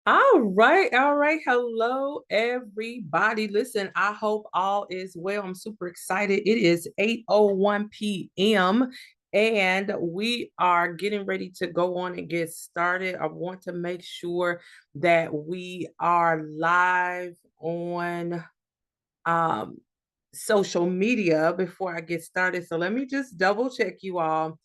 All right, all right. Hello, everybody. Listen, I hope all is well. I'm super excited. It is 8:01 p.m. and we are getting ready to go on and get started. I want to make sure that we are live on um, social media before I get started. So let me just double check you all.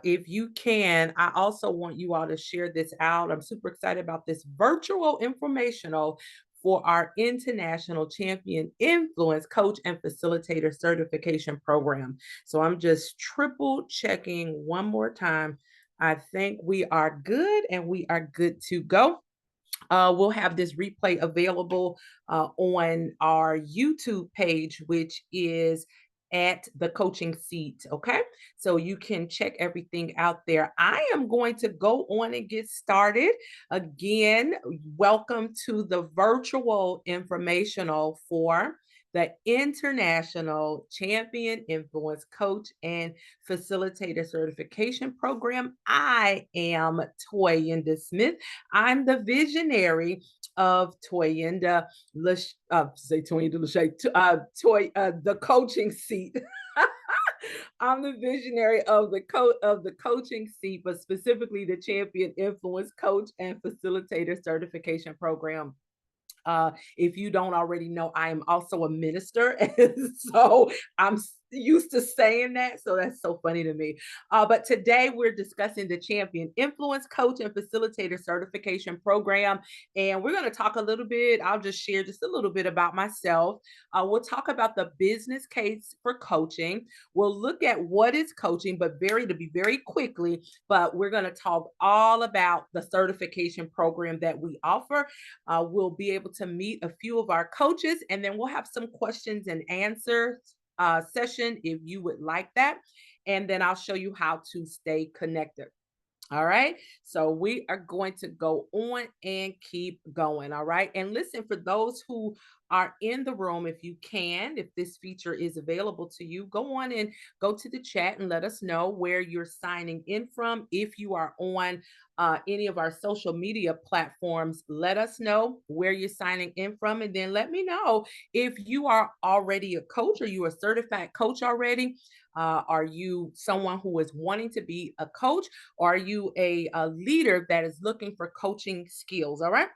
If you can, I also want you all to share this out. I'm super excited about this virtual informational for our International Champion Influence Coach and Facilitator Certification Program. So I'm just triple checking one more time. I think we are good and we are good to go. We'll have this replay available on our YouTube page, which is at the coaching seat. Okay. So you can check everything out there. I am going to go on and get started. Again, welcome to the virtual informational for the International Champion Influence Coach and Facilitator Certification Program. I am Toyinda Smith. I'm the visionary of Toyinda, say Toyinda Lachey, the coaching seat. I'm the visionary of the coaching seat, but specifically the Champion Influence Coach and Facilitator Certification Program. If you don't already know, I am also a minister. And so I'm used to saying that. So that's so funny to me. But today we're discussing the Champion Influence Coach and Facilitator Certification Program. And we're going to talk a little bit. I'll just share just a little bit about myself. We'll talk about the business case for coaching. We'll look at what is coaching, but to be very quickly. But we're going to talk all about the certification program that we offer. We'll be able to meet a few of our coaches, and then we'll have some questions and answers session if you would like that. And then I'll show you how to stay connected. All right. So we are going to go on and keep going. All right. And listen, for those who are in the room, if you can, if this feature is available to you, go on and go to the chat and let us know where you're signing in from. If you are on any of our social media platforms, let us know where you're signing in from. And then let me know if you are already a coach or you are a certified coach already. Are you someone who is wanting to be a coach? Or are you a leader that is looking for coaching skills? All right.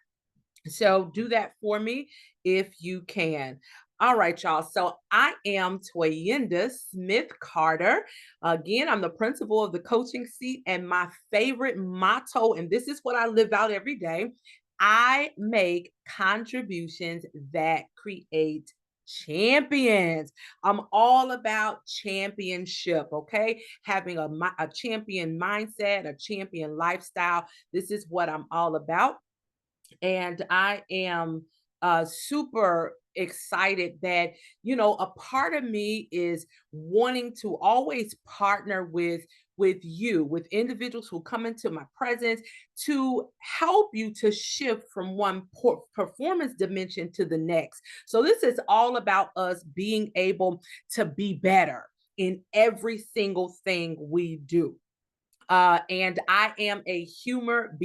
So do that for me if you can. All right, y'all. So I am Toyinda Smith Carter. Again, I'm the principal of the coaching seat, and my favorite motto, and this is what I live out every day: I make contributions that create champions. I'm all about championship, okay? Having a champion mindset, a champion lifestyle. This is what I'm all about. And I am super excited that a part of me is wanting to always partner with individuals who come into my presence to help you to shift from one performance dimension to the next. So this is all about us being able to be better in every single thing we do. And I am a human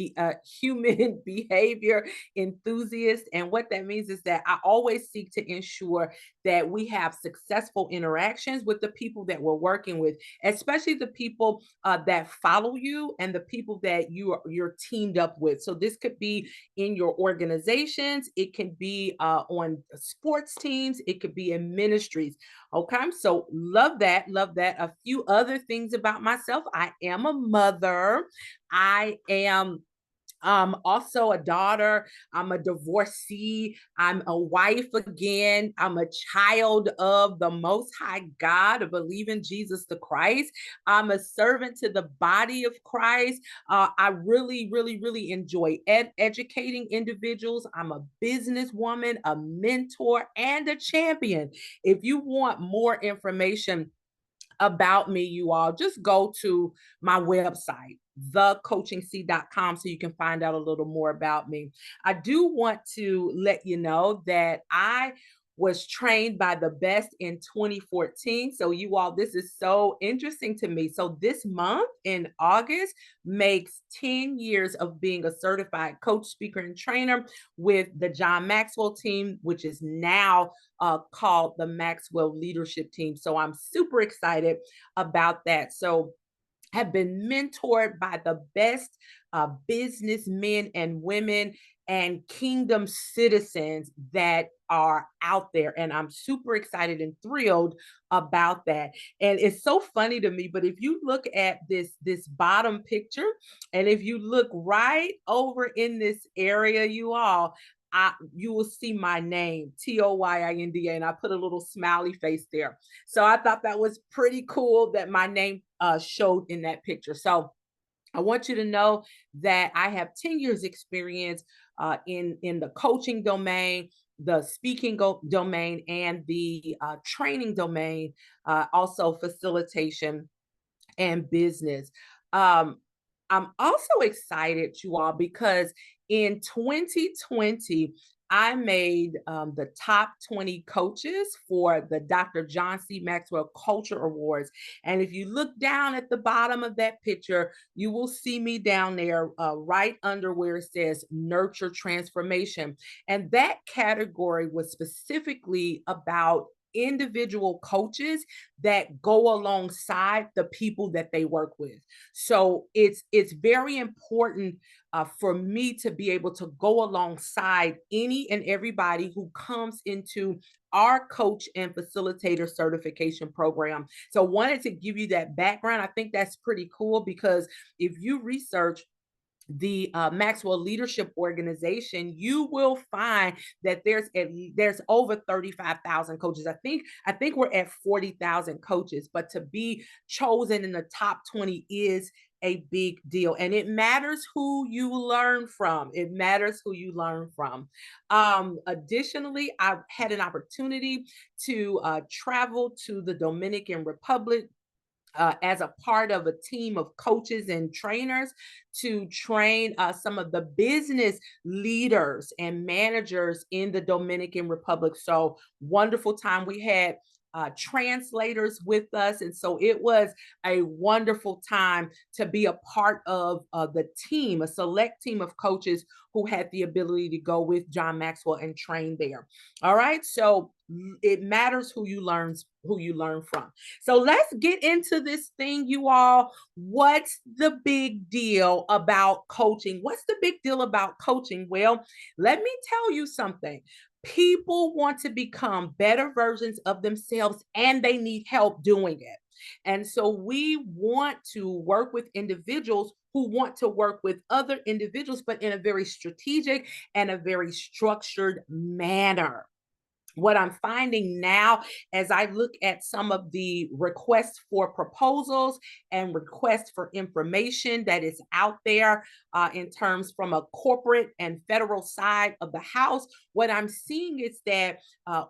behavior enthusiast. And what that means is that I always seek to ensure that we have successful interactions with the people that we're working with, especially the people that follow you and the people that you're teamed up with. So this could be in your organizations, it can be on sports teams, it could be in ministries. Okay, so love that. Love that. A few other things about myself: I am a mother. I am also a daughter. I'm a divorcee. I'm a wife again. I'm a child of the Most High God. I believe in Jesus the Christ. I'm a servant to the body of Christ. I really, really, really enjoy educating individuals. I'm a businesswoman, a mentor, and a champion. If you want more information about me, you all just go to my website, thecoachingc.com, so you can find out a little more about me. I do want to let you know that I was trained by the best in 2014. So you all, this is so interesting to me. So this month in August makes 10 years of being a certified coach, speaker, and trainer with the John Maxwell team, which is now called the Maxwell Leadership Team. So I'm super excited about that. So have been mentored by the best businessmen and women and kingdom citizens that are out there. And I'm super excited and thrilled about that. And it's so funny to me, but if you look at this bottom picture, and if you look right over in this area, you all, you will see my name, Toyinda, and I put a little smiley face there. So I thought that was pretty cool that my name showed in that picture. So I want you to know that I have 10 years experience in the coaching domain, the speaking domain, and the training domain, also facilitation and business. Um, I'm also excited, you all, because in 2020, I made the top 20 coaches for the Dr. John C. Maxwell Culture Awards. And if you look down at the bottom of that picture, you will see me down there right under where it says Nurture Transformation. And that category was specifically about individual coaches that go alongside the people that they work with. So it's very important for me to be able to go alongside any and everybody who comes into our coach and facilitator certification program. So wanted to give you that background. I think that's pretty cool because if you research the Maxwell Leadership Organization, you will find that there's over 35,000 coaches. I think we're at 40,000 coaches, but to be chosen in the top 20 is a big deal, and it matters who you learn from. It matters who you learn from. Additionally, I've had an opportunity to travel to the Dominican Republic as a part of a team of coaches and trainers to train some of the business leaders and managers in the Dominican Republic. So wonderful time. We had translators with us. And so it was a wonderful time to be a part of the team, a select team of coaches who had the ability to go with John Maxwell and train there. All right. So it matters who you learn from. So let's get into this thing, you all. What's the big deal about coaching? What's the big deal about coaching? Well, let me tell you something. People want to become better versions of themselves and they need help doing it. And so we want to work with individuals who want to work with other individuals, but in a very strategic and a very structured manner. What I'm finding now as I look at some of the requests for proposals and requests for information that is out there in terms from a corporate and federal side of the house, what I'm seeing is that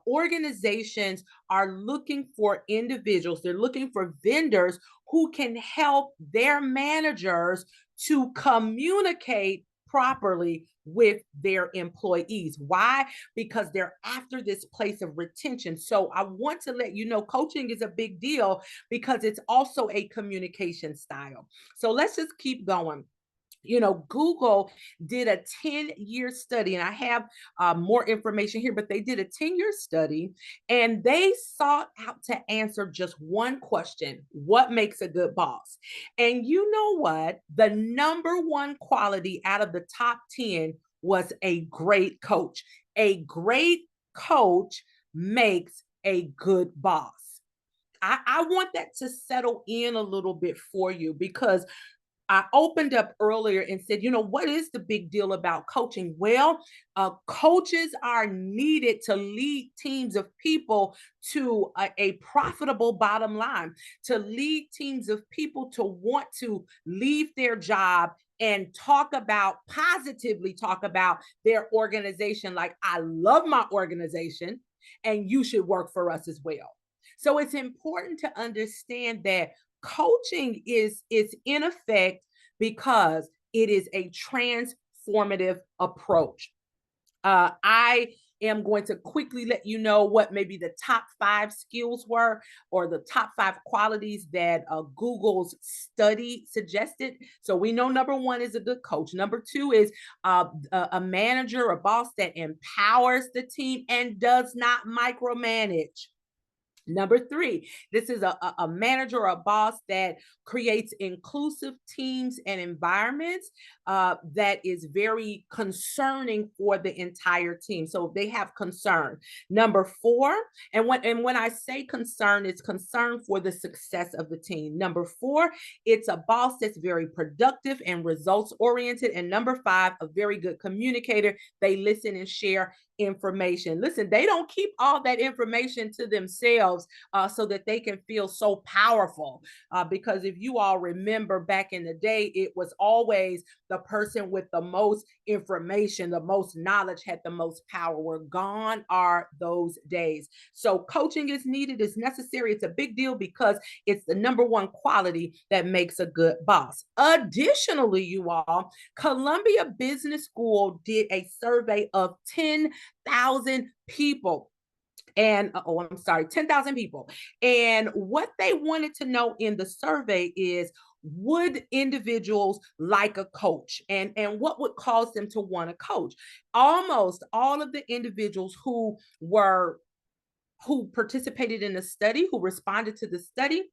organizations are looking for individuals, they're looking for vendors who can help their managers to communicate properly with their employees. Why? Because they're after this place of retention. So I want to let you know coaching is a big deal because it's also a communication style. So let's just keep going. Google did a 10-year study, and I have more information here, but they did a 10-year study and they sought out to answer just one question: what makes a good boss? And you know what? The number one quality out of the top 10 was a great coach. A great coach makes a good boss. I want that to settle in a little bit for you because I opened up earlier and said, what is the big deal about coaching? Well, coaches are needed to lead teams of people to a profitable bottom line, to lead teams of people to want to leave their job and positively talk about their organization. Like, I love my organization and you should work for us as well. So it's important to understand that coaching is in effect because it is a transformative approach. I am going to quickly let you know what maybe the top 5 skills were, or the top 5 qualities that Google's study suggested. So we know number 1 is a good coach. Number 2 is a manager, a boss that empowers the team and does not micromanage. Number 3, this is a manager or a boss that creates inclusive teams and environments that is very concerning for the entire team. So they have concern. Number 4, and when I say concern, it's concern for the success of the team. Number 4, it's a boss that's very productive and results oriented. And number 5, a very good communicator. They listen and share information. Listen, they don't keep all that information to themselves so that they can feel so powerful. Because if you all remember back in the day, it was always the person with the most information, the most knowledge had the most power. We're gone are those days. So coaching is needed, it's necessary, it's a big deal because it's the number 1 quality that makes a good boss. Additionally, you all, Columbia Business School did a survey of 10,000 people. And I'm sorry, 10,000 people. And what they wanted to know in the survey is, would individuals like a coach, and what would cause them to want to coach? Almost all of the individuals who participated in the study, who responded to the study,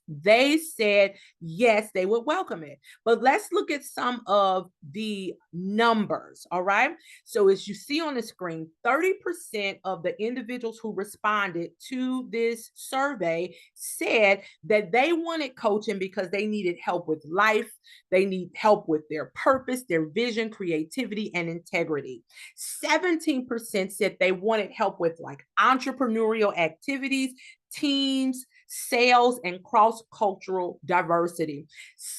they said yes, they would welcome it. But let's look at some of the numbers. All right. So, as you see on the screen, 30% of the individuals who responded to this survey said that they wanted coaching because they needed help with life. They need help with their purpose, their vision, creativity, and integrity. 17% said they wanted help with like entrepreneurial activities, teams, sales, and cross-cultural diversity.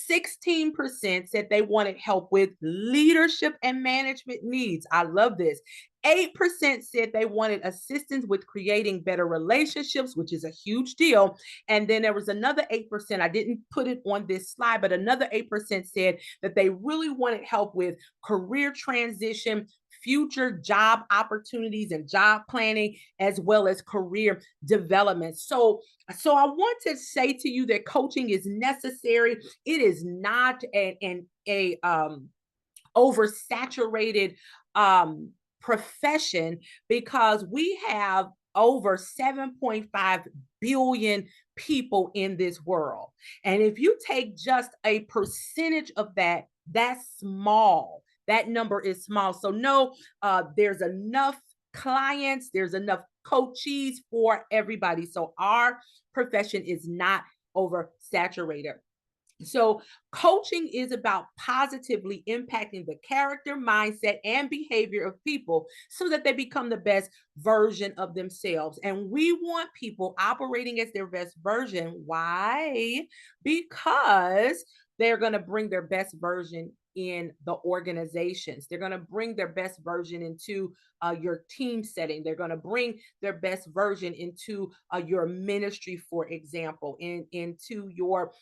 16% said they wanted help with leadership and management needs. I love this. 8% said they wanted assistance with creating better relationships, which is a huge deal. And then there was another 8%, I didn't put it on this slide, but another 8% said that they really wanted help with career transition, future job opportunities and job planning, as well as career development. So I want to say to you that coaching is necessary. It is not a oversaturated profession, because we have over 7.5 billion people in this world. And if you take just a percentage of that, that's small. That number is small. So no, there's enough clients, there's enough coaches for everybody. So our profession is not oversaturated. So, coaching is about positively impacting the character, mindset, and behavior of people so that they become the best version of themselves. And we want people operating as their best version. Why? Because they're going to bring their best version in the organizations. They're going to bring their best version into your team setting. They're going to bring their best version into your ministry, for example, into your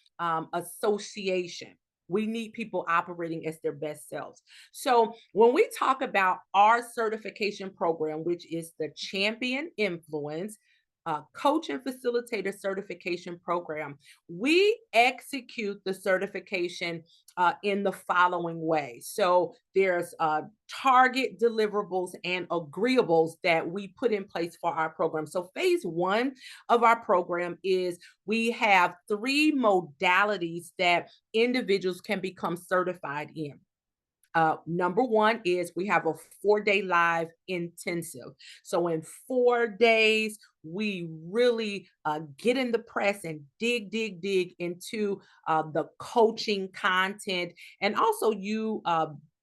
association. We need people operating as their best selves. So when we talk about our certification program, which is the Champion Influence Coach and Facilitator Certification Program, we execute the certification in the following way. So there's target deliverables and agreeables that we put in place for our program. So phase 1 of our program is we have 3 modalities that individuals can become certified in. Number 1 is we have a 4-day live intensive. So in 4 days, we really get in the press and dig into the coaching content, and also you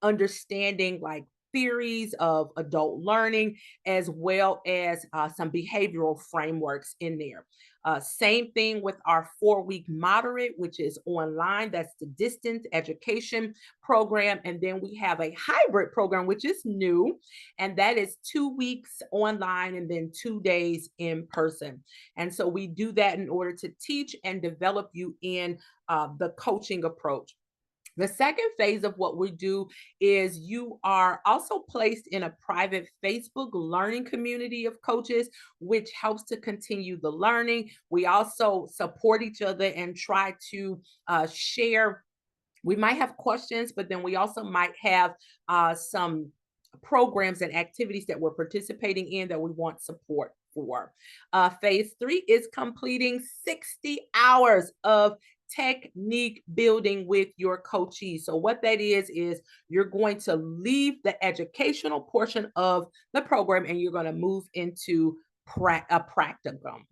understanding like theories of adult learning, as well as some behavioral frameworks in there. Same thing with our 4-week moderate, which is online. That's the distance education program. And then we have a hybrid program, which is new, and that is 2 weeks online and then 2 days in person. And so we do that in order to teach and develop you in the coaching approach. The second phase of what we do is you are also placed in a private Facebook learning community of coaches, which helps to continue the learning. We also support each other and try to share. We might have questions, but then we also might have some programs and activities that we're participating in that we want support for. Phase three is completing 60 hours of technique building with your coachee. So, what that is you're going to leave the educational portion of the program and you're going to move into a practicum.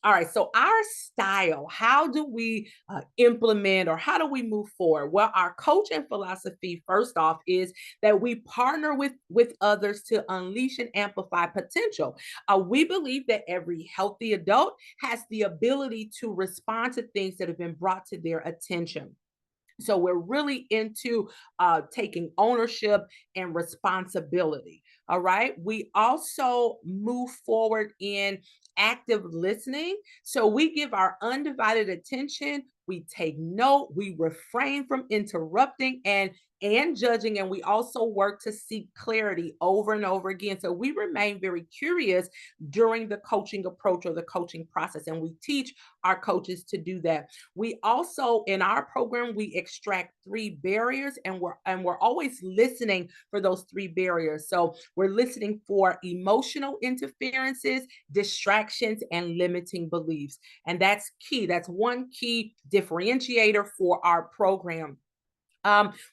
All right, so our style, how do we implement or how do we move forward? Well, our coaching philosophy, first off, is that we partner with others to unleash and amplify potential. We believe that every healthy adult has the ability to respond to things that have been brought to their attention. So we're really into taking ownership and responsibility. All right. We also move forward in active listening. So we give our undivided attention. We take note. We refrain from interrupting and judging, and we also work to seek clarity over and over again. So we remain very curious during the coaching approach or the coaching process, and we teach our coaches to do that. We also, in our program, we extract three barriers, and we're always listening for those three barriers. So we're listening for emotional interferences, distractions, and limiting beliefs. And that's key. That's one key differentiator for our program.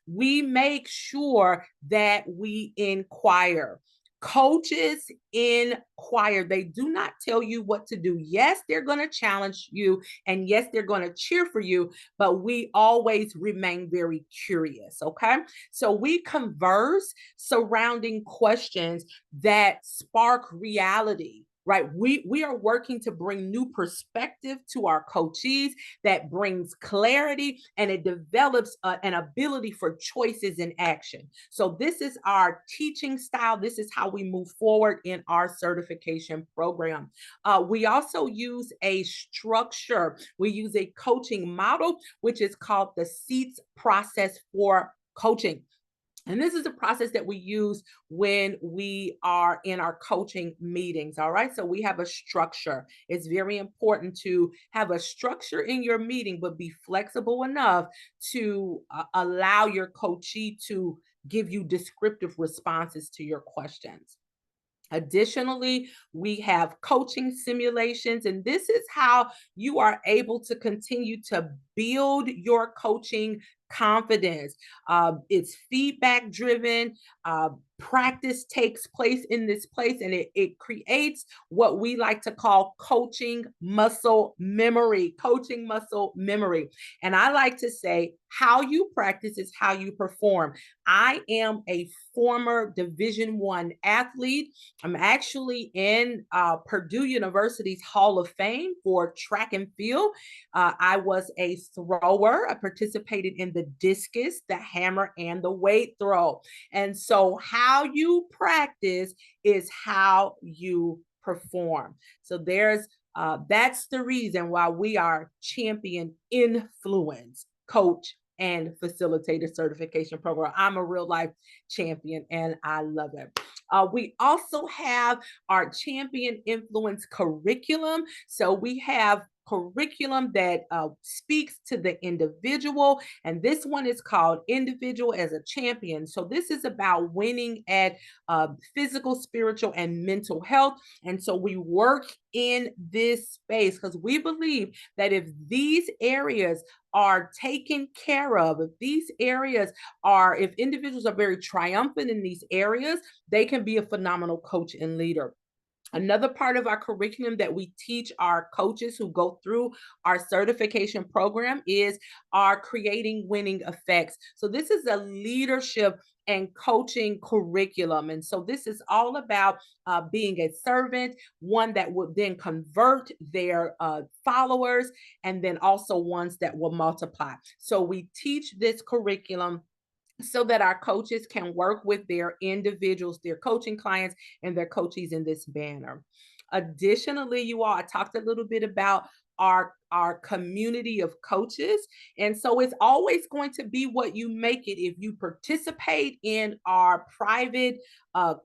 We make sure that we inquire. Coaches inquire. They do not tell you what to do. Yes, they're going to challenge you, and yes, they're going to cheer for you, but we always remain very curious. Okay. So we converse surrounding questions that spark reality. Right. We are working to bring new perspective to our coachees that brings clarity and it develops an ability for choices in action. So, this is our teaching style. This is how we move forward in our certification program. We also use a structure, we use a coaching model, which is called the SEATS process for coaching. And this is a process that we use when we are in our coaching meetings. All right. So we have a structure. It's very important to have a structure in your meeting, but be flexible enough to allow your coachee to give you descriptive responses to your questions. Additionally, we have coaching simulations, and this is how you are able to continue to build your coaching confidence. It's feedback driven. Practice takes place in this place, and it creates what we like to call coaching muscle memory. Coaching muscle memory. And I like to say, how you practice is how you perform. I am a former Division I athlete. I'm actually in Purdue University's Hall of Fame for track and field. I was a thrower. I participated in the discus, the hammer, and the weight throw. And so, how you practice is how you perform. So that's the reason why we are champion influence coach and facilitator certification program. I'm a real life champion and I love it. We also have our champion influence curriculum. So we have curriculum that speaks to the individual, and this one is called Individual as a Champion. So this is about winning at physical, spiritual, and mental health. And so we work in this space because we believe that if these areas are taken care of, if individuals are very triumphant in these areas, they can be a phenomenal coach and leader. Another part of our curriculum that we teach our coaches who go through our certification program is our creating winning effects. So this is a leadership and coaching curriculum. And so this is all about being a servant, one that would then convert their followers, and then also ones that will multiply. So we teach this curriculum so that our coaches can work with their individuals, their coaching clients, and their coaches in this manner. Additionally, you all, I talked a little bit about our community of coaches. And so it's always going to be what you make it. If you participate in our private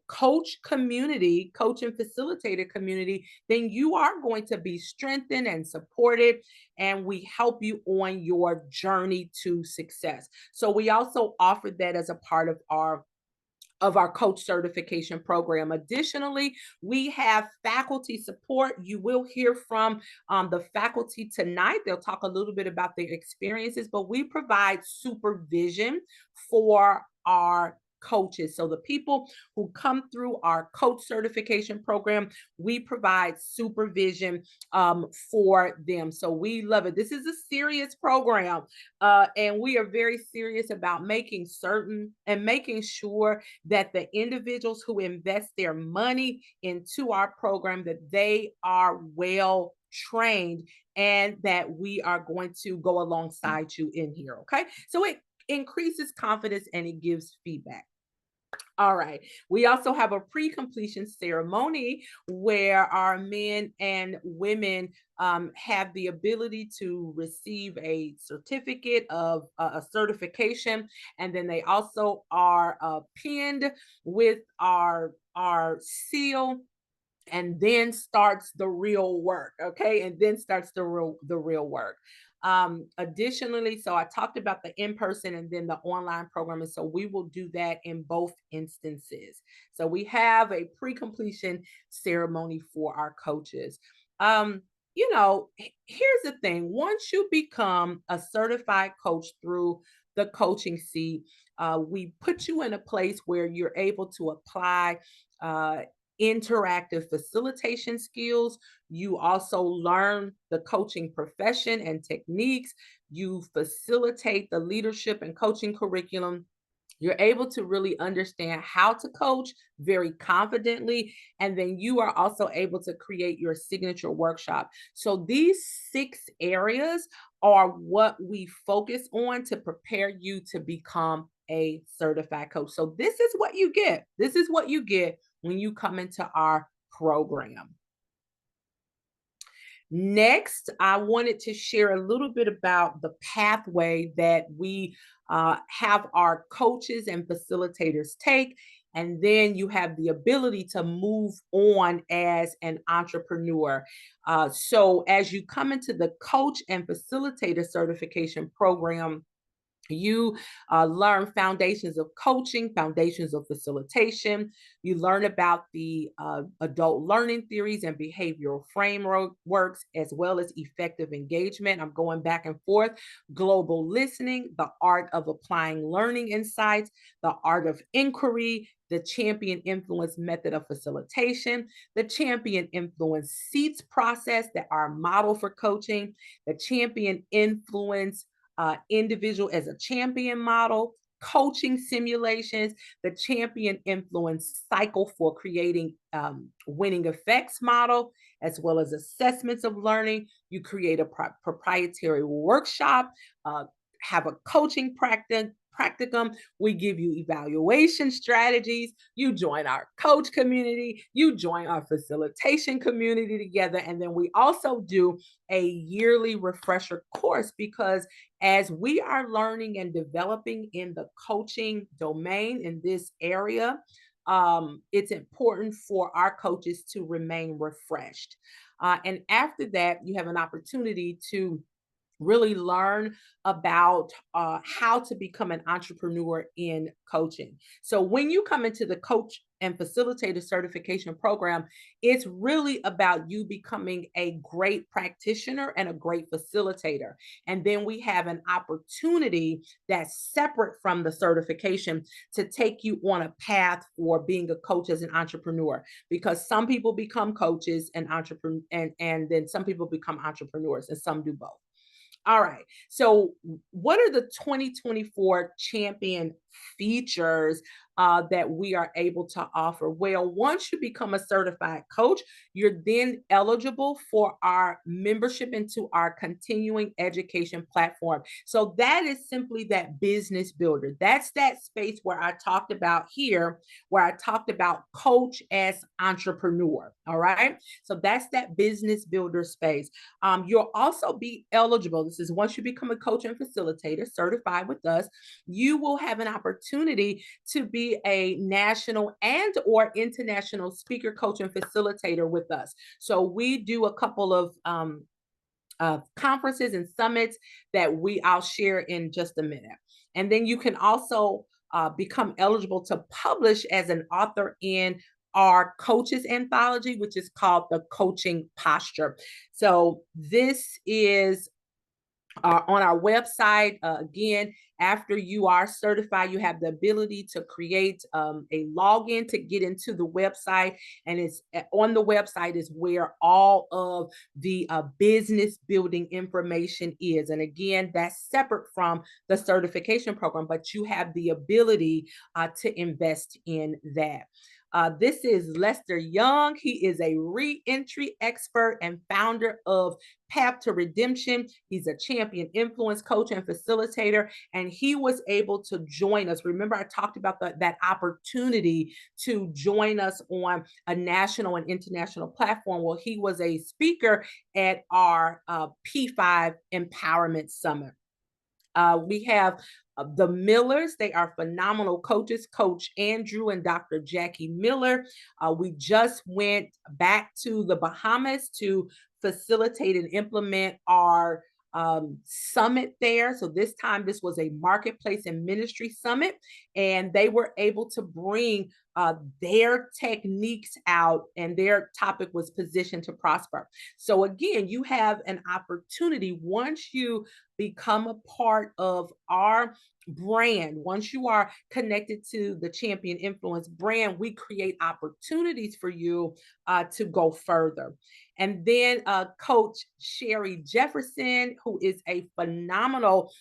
coach community, coach and facilitator community, then you are going to be strengthened and supported, and we help you on your journey to success. So we also offer that as a part of our coach certification program. Additionally, we have faculty support. You will hear from the faculty tonight. They'll talk a little bit about their experiences, but we provide supervision for our coaches. So the people who come through our coach certification program, we provide supervision for them. So we love it. This is a serious program, and we are very serious about making certain and making sure that the individuals who invest their money into our program, that they are well trained, and that we are going to go alongside you in here. Okay, so it increases confidence and it gives feedback. All right. We also have a pre-completion ceremony where our men and women have the ability to receive a certificate of a certification, and then they also are pinned with our seal, and then starts the real work. Okay, and then starts the real work. Additionally, so I talked about the in-person and then the online program, and so we will do that in both instances. So we have a pre-completion ceremony for our coaches. Here's the thing: once you become a certified coach through the coaching seat, we put you in a place where you're able to apply uh, interactive facilitation skills. You also learn the coaching profession and techniques. You facilitate the leadership and coaching curriculum. You're able to really understand how to coach very confidently. And then you are also able to create your signature workshop. So these 6 areas are what we focus on to prepare you to become a certified coach. So this is what you get. This is what you get when you come into our program. Next, I wanted to share a little bit about the pathway that we have our coaches and facilitators take. And then you have the ability to move on as an entrepreneur. So, as you come into the coach and facilitator certification program, you learn foundations of coaching, foundations of facilitation. You learn about the adult learning theories and behavioral frameworks, as well as effective engagement. I'm going back and forth. Global listening, the art of applying learning insights, the art of inquiry, the champion influence method of facilitation, the champion influence seats process that are model for coaching, the champion influence individual as a champion model, coaching simulations, the champion influence cycle for creating winning effects model, as well as assessments of learning. You create a proprietary workshop, have a coaching practicum. We give you evaluation strategies. You join our coach community. You join our facilitation community together. And then we also do a yearly refresher course, because as we are learning and developing in the coaching domain in this area, it's important for our coaches to remain refreshed. And after that, you have an opportunity to really learn about how to become an entrepreneur in coaching. So when you come into the coach and facilitator certification program, it's really about you becoming a great practitioner and a great facilitator. And then we have an opportunity that's separate from the certification to take you on a path for being a coach as an entrepreneur, because some people become coaches and entrepreneur, and then some people become entrepreneurs, and some do both. All right. So, what are the 2024 champion features that we are able to offer. Well, once you become a certified coach, you're then eligible for our membership into our continuing education platform. So that is simply that business builder. That's that space where I talked about here, where I talked about coach as entrepreneur. All right. So that's that business builder space. You'll also be eligible. This is once you become a coach and facilitator certified with us, you will have an opportunity to be a national and or international speaker, coach, and facilitator with us. So we do a couple of conferences and summits that I'll share in just a minute. And then you can also become eligible to publish as an author in our coaches anthology, which is called the Coaching Posture. So this is on our website. Again, after you are certified, you have the ability to create a login to get into the website. And it's on the website is where all of the business building information is. And again, that's separate from the certification program, but you have the ability to invest in that. This is Lester Young. He is a re-entry expert and founder of Path to Redemption. He's a champion influence coach and facilitator, and he was able to join us. Remember, I talked about that opportunity to join us on a national and international platform. Well, he was a speaker at our P5 Empowerment Summit. We have the Millers. They are phenomenal coaches, Coach Andrew and Dr. Jackie Miller. We just went back to the Bahamas to facilitate and implement our summit there. So this time, this was a marketplace and ministry summit, and they were able to bring their techniques out, and their topic was position to prosper. So again, you have an opportunity once you become a part of our brand. Once you are connected to the Champion Influence brand, we create opportunities for you to go further. And then Coach Sherry Jefferson, who is a phenomenal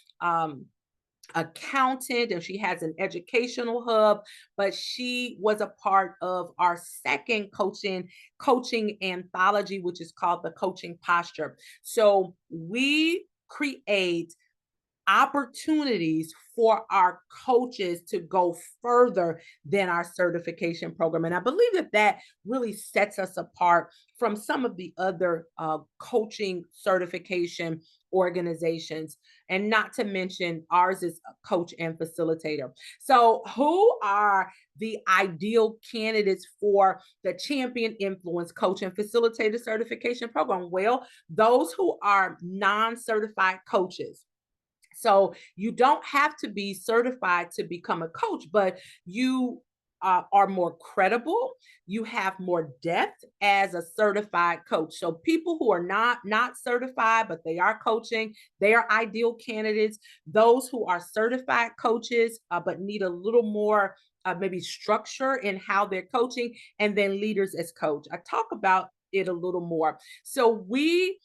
accountant, and she has an educational hub, but she was a part of our second coaching anthology, which is called the Coaching Posture. So we create opportunities for our coaches to go further than our certification program. And I believe that really sets us apart from some of the other coaching certification organizations. And not to mention, ours is a coach and facilitator. So who are the ideal candidates for the Champion Influence Coach and Facilitator Certification Program? Well, those who are non-certified coaches. So you don't have to be certified to become a coach, but you are more credible. You have more depth as a certified coach. So people who are not certified, but they are coaching, they are ideal candidates. Those who are certified coaches, but need a little more maybe structure in how they're coaching, and then leaders as coach. I talk about it a little more. So we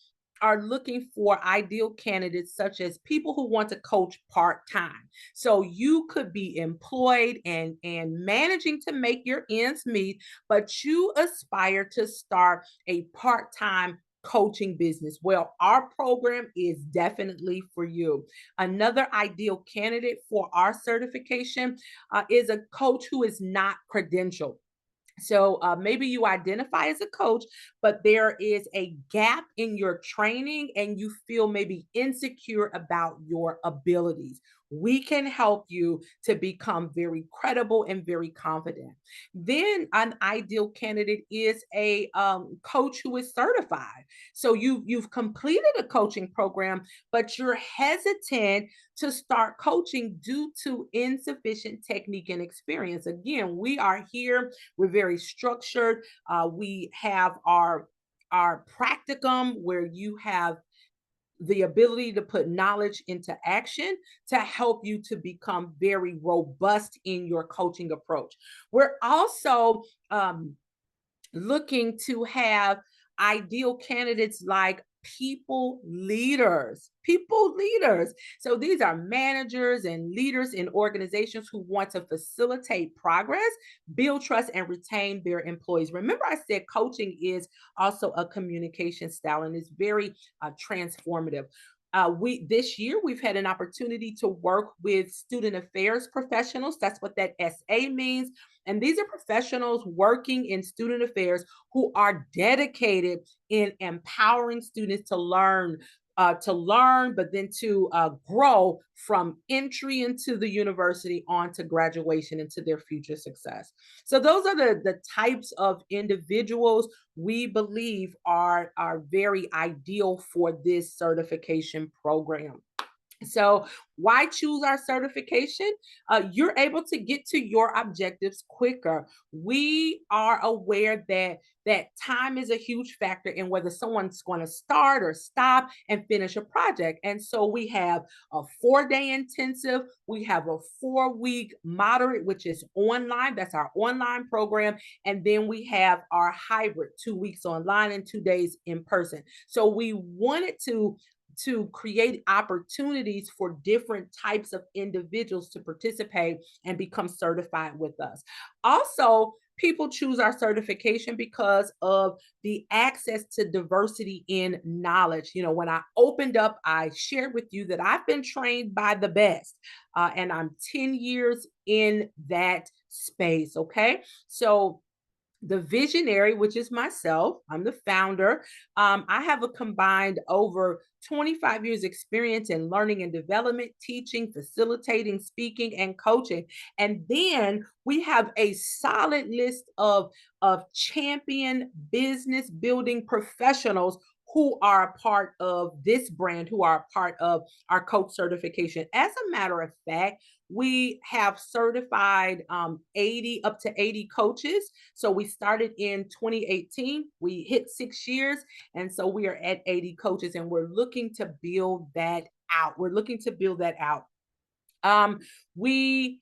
are looking for ideal candidates such as people who want to coach part-time. So you could be employed and managing to make your ends meet, but you aspire to start a part-time coaching business. Well, our program is definitely for you. Another ideal candidate for our certification is a coach who is not credentialed. So maybe you identify as a coach, but there is a gap in your training and you feel maybe insecure about your abilities. We can help you to become very credible and very confident. Then an ideal candidate is a coach who is certified. So you've completed a coaching program, but you're hesitant to start coaching due to insufficient technique and experience. Again, we are here. We're very structured. We have our practicum where you have the ability to put knowledge into action to help you to become very robust in your coaching approach. We're also looking to have ideal candidates like people leaders. People leaders. So these are managers and leaders in organizations who want to facilitate progress, build trust, and retain their employees. Remember, I said coaching is also a communication style and is very transformative. We this year we've had an opportunity to work with student affairs professionals. That's what that SA means. And these are professionals working in student affairs who are dedicated in empowering students to learn, but then to grow from entry into the university on to graduation into their future success. So those are the types of individuals we believe are very ideal for this certification program. So, why choose our certification? You're able to get to your objectives quicker. We are aware that time is a huge factor in whether someone's going to start or stop and finish a project. And so we have a 4-day intensive, we have a 4-week moderate, which is online. That's our online program. And then we have our hybrid, 2 weeks online and 2 days in person. So we wanted to create opportunities for different types of individuals to participate and become certified with us. Also, people choose our certification because of the access to diversity in knowledge. You know, when I opened up, I shared with you that I've been trained by the best, and I'm 10 years in that space. Okay. So, the visionary, which is myself, I'm the founder. I have a combined over 25 years experience in learning and development, teaching, facilitating, speaking, and coaching. And then we have a solid list of champion business building professionals who are a part of this brand, who are a part of our coach certification. As a matter of fact, we have certified 80 up to 80 coaches. So we started in 2018. We hit 6 years. And so we are at 80 coaches and we're looking to build that out. We're looking to build that out. We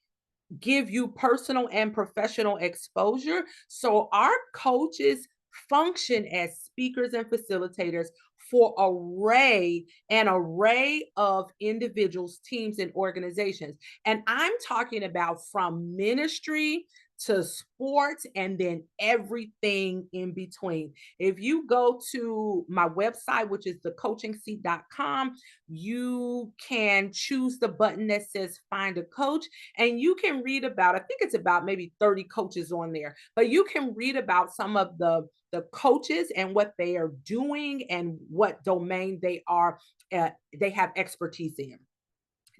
give you personal and professional exposure. So our coaches function as speakers and facilitators for an array of individuals, teams, and organizations. And I'm talking about from ministry to sports and then everything in between. If you go to my website, which is thecoachingseat.com, you can choose the button that says find a coach and you can read about, I think it's about maybe 30 coaches on there, but you can read about some of the coaches and what they are doing and what domain they have expertise in.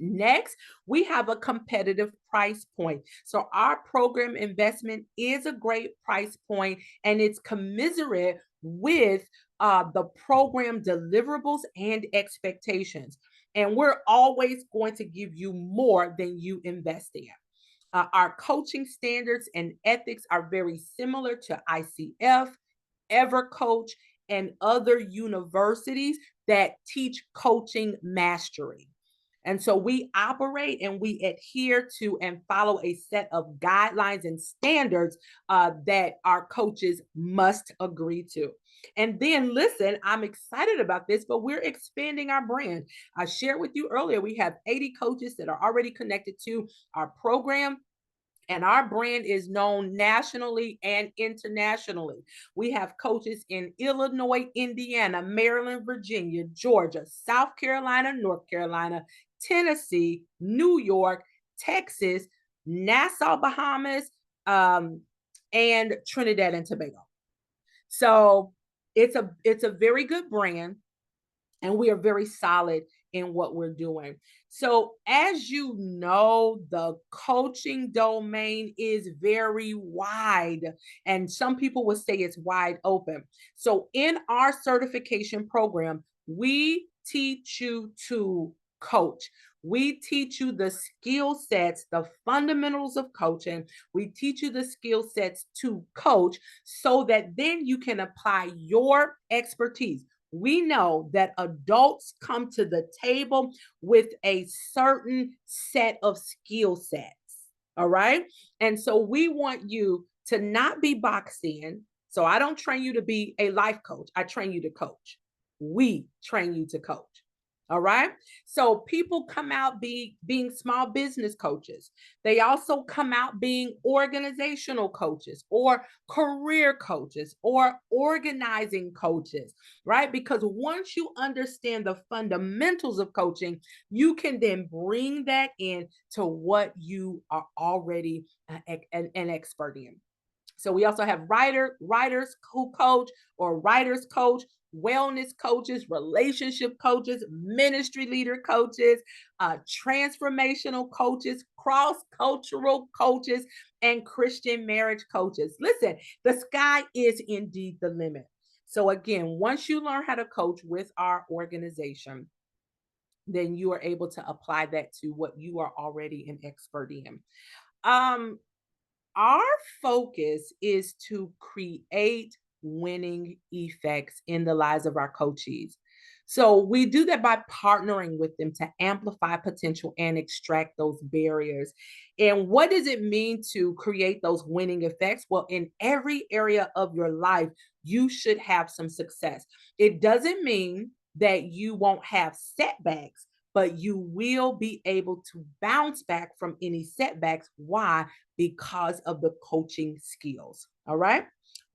Next, we have a competitive price point. So our program investment is a great price point and it's commensurate with the program deliverables and expectations. And we're always going to give you more than you invest in. Our coaching standards and ethics are very similar to ICF, EverCoach, and other universities that teach coaching mastery. And so we operate and we adhere to and follow a set of guidelines and standards that our coaches must agree to. And then, listen, I'm excited about this, but we're expanding our brand. I shared with you earlier, we have 80 coaches that are already connected to our program. And our brand is known nationally and internationally. We have coaches in Illinois, Indiana, Maryland, Virginia, Georgia, South Carolina, North Carolina, Tennessee, New York, Texas, Nassau, Bahamas, and Trinidad and Tobago. So it's a very good brand, and we are very solid in what we're doing. So, as you know, the coaching domain is very wide, and some people would say it's wide open. So, in our certification program, we teach you to coach. We teach you the skill sets, the fundamentals of coaching. We teach you the skill sets to coach so that then you can apply your expertise. We know that adults come to the table with a certain set of skill sets. All right. And so we want you to not be boxed in. So I don't train you to be a life coach, I train you to coach. We train you to coach. All right. So people come out being small business coaches. They also come out being organizational coaches or career coaches or organizing coaches, right? Because once you understand the fundamentals of coaching, you can then bring that in to what you are already an expert in. So we also have writers who coach or writers coach, wellness coaches, relationship coaches, ministry leader coaches, transformational coaches, cross cultural coaches, and Christian marriage coaches. Listen, the sky is indeed the limit. So, again, once you learn how to coach with our organization, then you are able to apply that to what you are already an expert in. Um, our focus is to create winning effects in the lives of our coachees. So we do that by partnering with them to amplify potential and extract those barriers. And what does it mean to create those winning effects? Well, in every area of your life, you should have some success. It doesn't mean that you won't have setbacks, but you will be able to bounce back from any setbacks. Why? Because of the coaching skills. All right.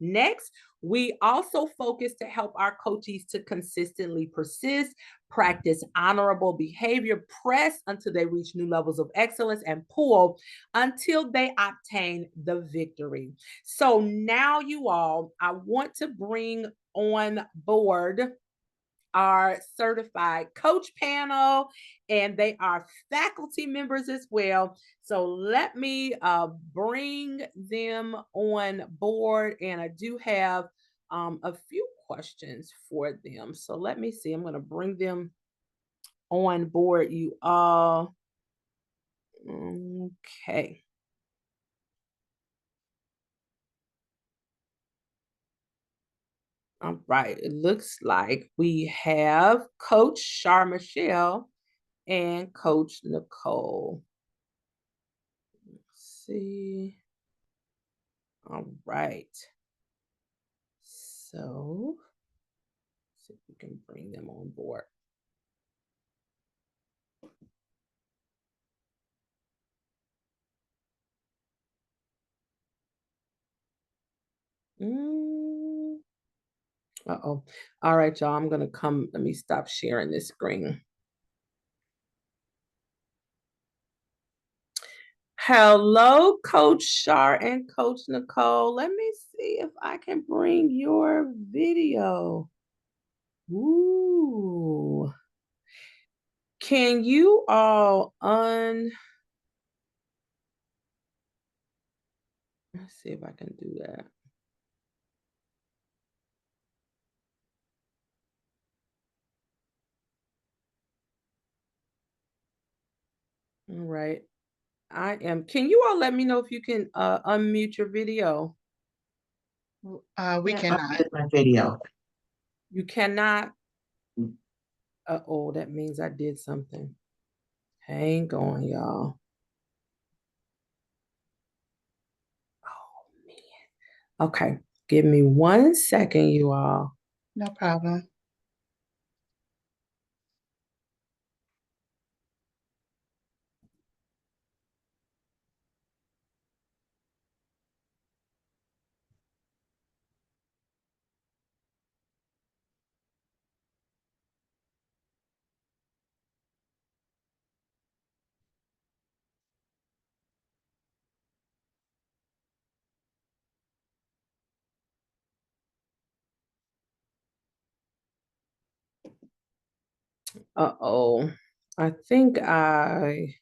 Next, we also focus to help our coaches to consistently persist, practice honorable behavior, press until they reach new levels of excellence, and pull until they obtain the victory. So now, you all, I want to bring on board our certified coach panel, and they are faculty members as well. So let me bring them on board, and I do have a few questions for them. So let me see. I'm going to bring them on board, you all. Okay. All right. It looks like we have Coach Char Michelle and Coach Nicole. Let's see. All right. So, see if we can bring them on board. Uh-oh. All right, y'all. I'm going to come. Let me stop sharing this screen. Hello, Coach Shar and Coach Nicole. Let me see if I can bring your video. Ooh. Can you all let's see if I can do that. All right. I am. Can you all let me know if you can unmute your video? We cannot. My video. You cannot. Uh-oh, that means I did something. Hang on, y'all. Oh, man. Okay, give me 1 second, you all. No problem. Uh-oh. I think okay.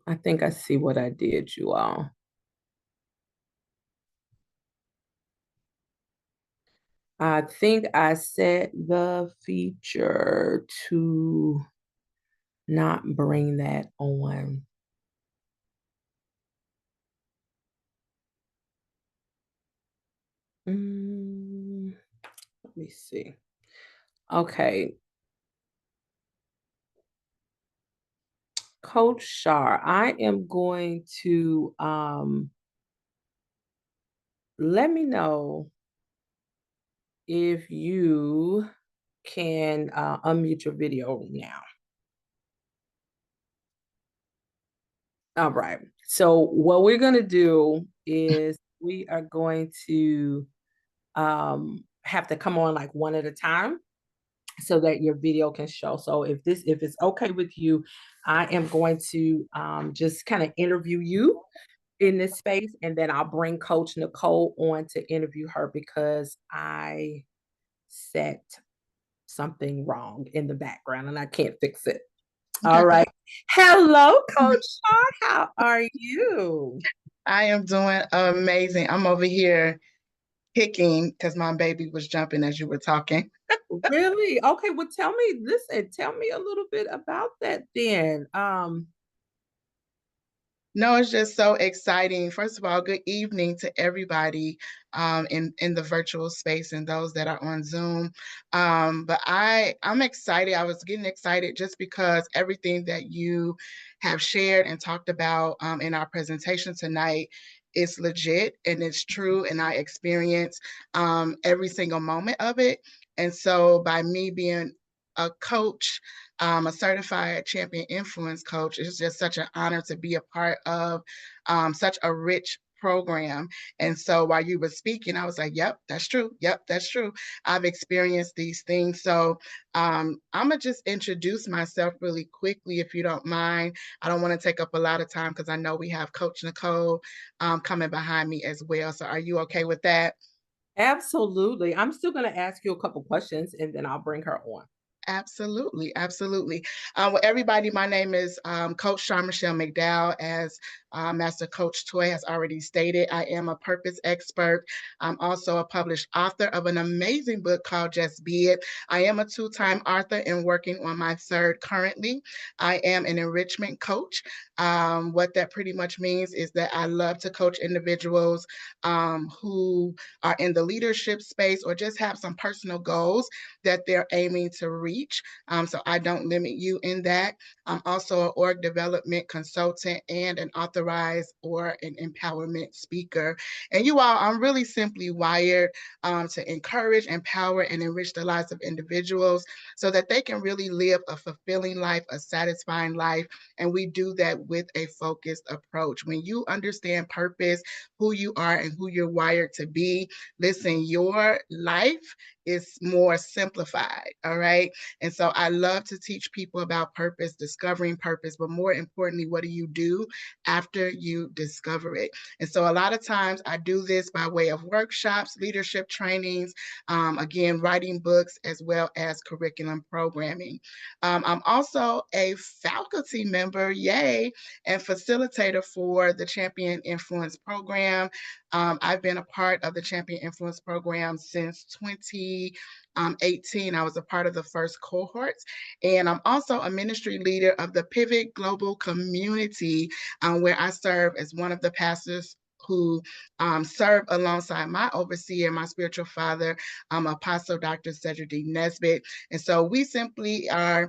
I think I see what I did, you all. I think I set the feature to not bring that on. Let me see. Okay. Coach Shar, I am going to let me know if you can unmute your video now. All right. So what we're going to do is we are going to have to come on like one at a time so that your video can show. So if it's okay with you, I am going to just kind of interview you in this space, and then I'll bring Coach Nicole on to interview her because I set something wrong in the background and I can't fix it. All right. Hello, Coach Shaw. How are you? I am doing amazing. I'm over here kicking because my baby was jumping as you were talking. Really? Okay. Well, tell me a little bit about that then. No, it's just so exciting. First of all, good evening to everybody in the virtual space and those that are on Zoom. But I'm excited. I was getting excited just because everything that you have shared and talked about in our presentation tonight is legit and it's true, and I experience every single moment of it. And so by me being a coach, a certified champion influence coach. It's just such an honor to be a part of such a rich program. And so while you were speaking, I was like, yep, that's true. Yep, that's true. I've experienced these things. So I'm going to just introduce myself really quickly, if you don't mind. I don't want to take up a lot of time because I know we have Coach Nicole coming behind me as well. So are you okay with that? Absolutely. I'm still going to ask you a couple questions and then I'll bring her on. Absolutely, absolutely. Well, everybody, my name is Coach Sean Michelle McDowell. As Master Coach Toy has already stated, I am a purpose expert. I'm also a published author of an amazing book called Just Be It. I am a two-time author and working on my third currently. I am an enrichment coach. What that pretty much means is that I love to coach individuals who are in the leadership space or just have some personal goals that they're aiming to reach. So I don't limit you in that. I'm also an org development consultant and an authorized or an empowerment speaker. And you all, I'm really simply wired to encourage, empower, and enrich the lives of individuals so that they can really live a fulfilling life, a satisfying life. And we do that with a focused approach. When you understand purpose, who you are, and who you're wired to be, listen, your life is more simplified. All right. And so I love to teach people about purpose, discovering purpose, but more importantly, what do you do after you discover it? And so a lot of times I do this by way of workshops, leadership trainings, again, writing books, as well as curriculum programming. I'm also a faculty member, yay, and facilitator for the Champion Influence Program. I've been a part of the Champion Influence Program since 2018. I was a part of the first cohorts, and I'm also a ministry leader of the Pivot Global Community, where I serve as one of the pastors who serve alongside my overseer, my spiritual father, Apostle Dr. Cedric D. Nesbitt. And so we simply are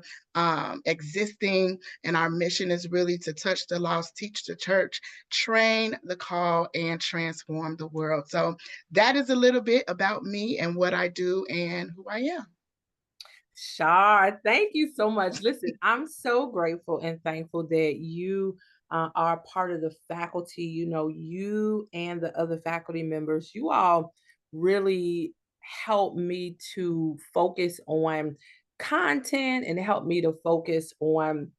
existing, and our mission is really to touch the lost, teach the church, train the call, and transform the world. So that is a little bit about me and what I do and who I am. Shar, thank you so much. Listen, I'm so grateful and thankful that you are part of the faculty. You know, you and the other faculty members, you all really help me to focus on content and help me to focus on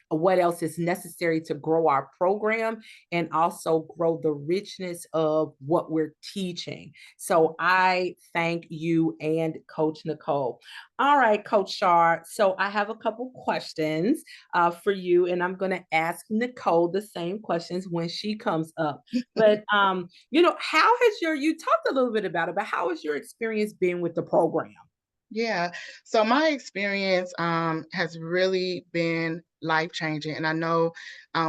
what else is necessary to grow our program and also grow the richness of what we're teaching. So I thank you and Coach Nicole. All right, Coach Shar. So I have a couple questions for you, and I'm going to ask Nicole the same questions when she comes up. But how has you talked a little bit about it, but how has your experience been with the program? Yeah. So my experience has really been life-changing. And I know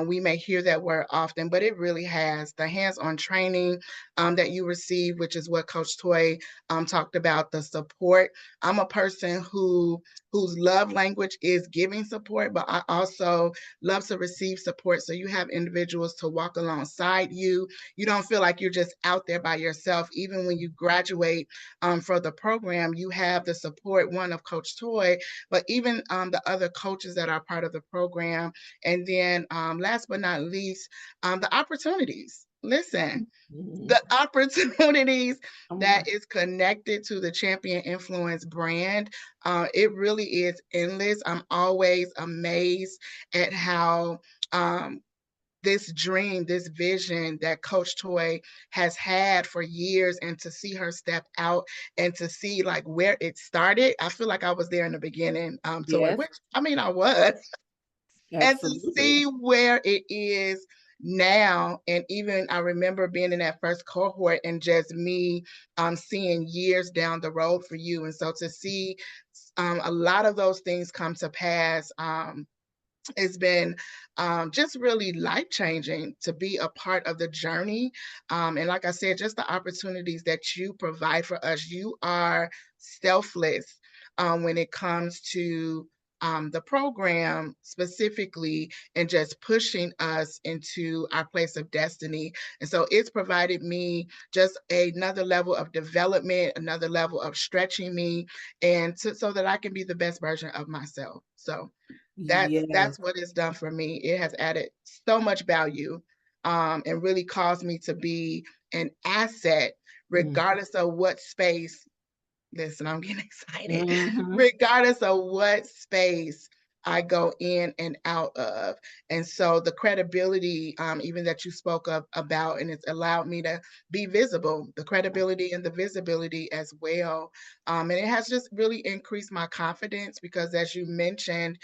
we may hear that word often, but it really has. The hands-on training that you receive, which is what Coach Toy talked about, the support. I'm a person whose love language is giving support, but I also love to receive support. So you have individuals to walk alongside you. You don't feel like you're just out there by yourself. Even when you graduate for the program, you have the support, one, of Coach Toy, but even the other coaches that are part of the program. And then last but not least, the opportunities. Listen, the opportunities that is connected to the Champion Influence brand, it really is endless. I'm always amazed at how this dream, this vision that Coach Toy has had for years, and to see her step out and to see like where it started. I feel like I was there in the beginning, Toy, Yes, which I mean I was, and to absolutely. see where it is now. And even I remember being in that first cohort and just me seeing years down the road for you. And so to see a lot of those things come to pass, it's been just really life-changing to be a part of the journey. And like I said, just the opportunities that you provide for us. You are selfless when it comes to the program specifically, and just pushing us into our place of destiny. And so it's provided me just another level of development, another level of stretching me, and so that I can be the best version of myself. So Yes. that's what it's done for me. It has added so much value, and really caused me to be an asset, regardless of what space. Listen, I'm getting excited. Mm-hmm. Regardless of what space I go in and out of. And so the credibility, even that you spoke of about, and it's allowed me to be visible, the credibility and the visibility as well. And it has just really increased my confidence because, as you mentioned,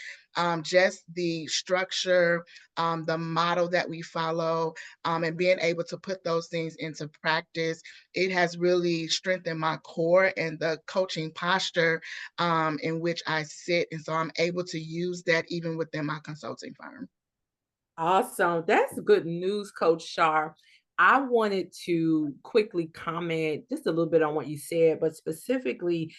just the structure, the model that we follow, and being able to put those things into practice, it has really strengthened my core and the coaching posture in which I sit. And so I'm able to use that even within my consulting firm. Awesome. That's good news, Coach Shar. I wanted to quickly comment just a little bit on what you said, but specifically,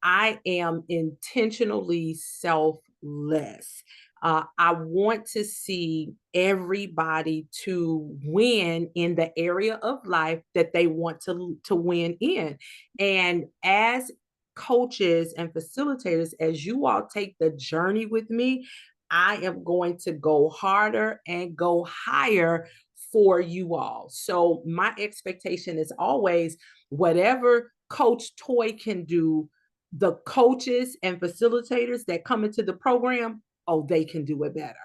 I am intentionally selfless. I want to see everybody to win in the area of life that they want to win in. And as coaches and facilitators, as you all take the journey with me, I am going to go harder and go higher for you all. So my expectation is always whatever Coach Toy can do, the coaches and facilitators that come into the program, oh, they can do it better.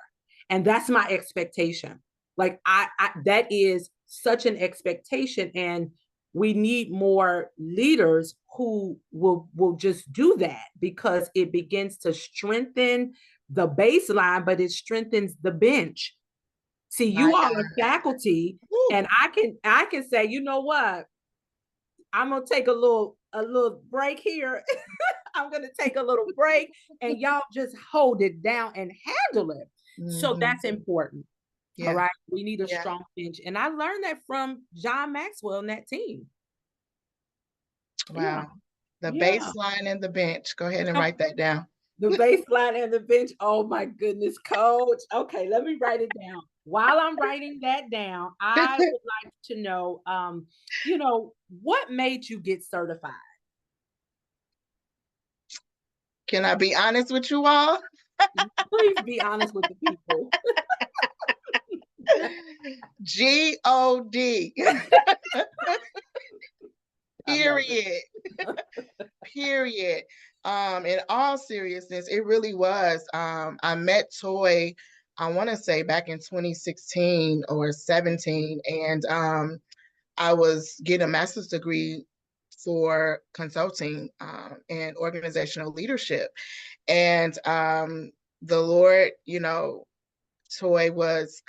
And that's my expectation. Like I that is such an expectation, and we need more leaders who will just do that, because it begins to strengthen the baseline, but it strengthens the bench. See, My you all God. are faculty, Woo. and I can say, you know what? I'm gonna take a little break here. I'm gonna take a little break, and y'all just hold it down and handle it. So Hmm. that's important. All Yeah. right. We need a Yeah. strong bench. And I learned that from John Maxwell and that team. Yeah. Wow. The Yeah. baseline and the bench. Go ahead and write that down. The baseline and the bench. Oh my goodness, coach. Okay, let me write it down. While I'm writing that down, I would like to know, what made you get certified? Can I be honest with you all? Please be honest with the people. God. I love it. Period. Period. In all seriousness, it really was. I met Toy, I want to say back in 2016 or 17, and I was getting a master's degree for consulting and organizational leadership. And the Lord,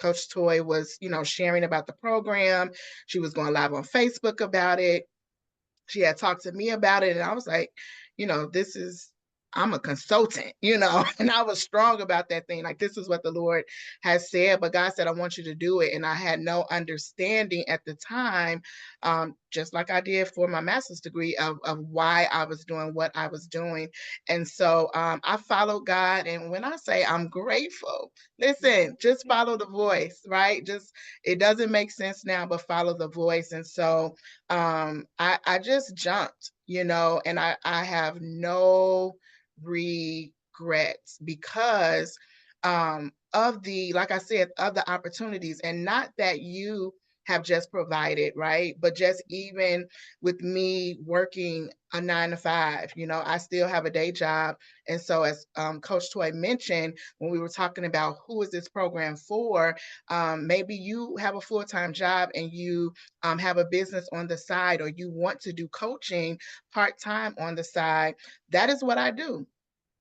Coach Toy was, sharing about the program. She was going live on Facebook about it. She had talked to me about it, and I was like, this is, I'm a consultant, and I was strong about that thing. Like, this is what the Lord has said, but God said, I want you to do it. And I had no understanding at the time, just like I did for my master's degree of why I was doing what I was doing. And so I followed God. And when I say I'm grateful, listen, just follow the voice, right? Just, it doesn't make sense now, but follow the voice. And so I just jumped, and I have no regrets because of the, like I said, of the opportunities, and not that you have just provided, right? But just even with me working a 9 to 5, I still have a day job. And so, as Coach Toy mentioned, when we were talking about who is this program for, maybe you have a full-time job and you have a business on the side, or you want to do coaching part-time on the side. That is what I do.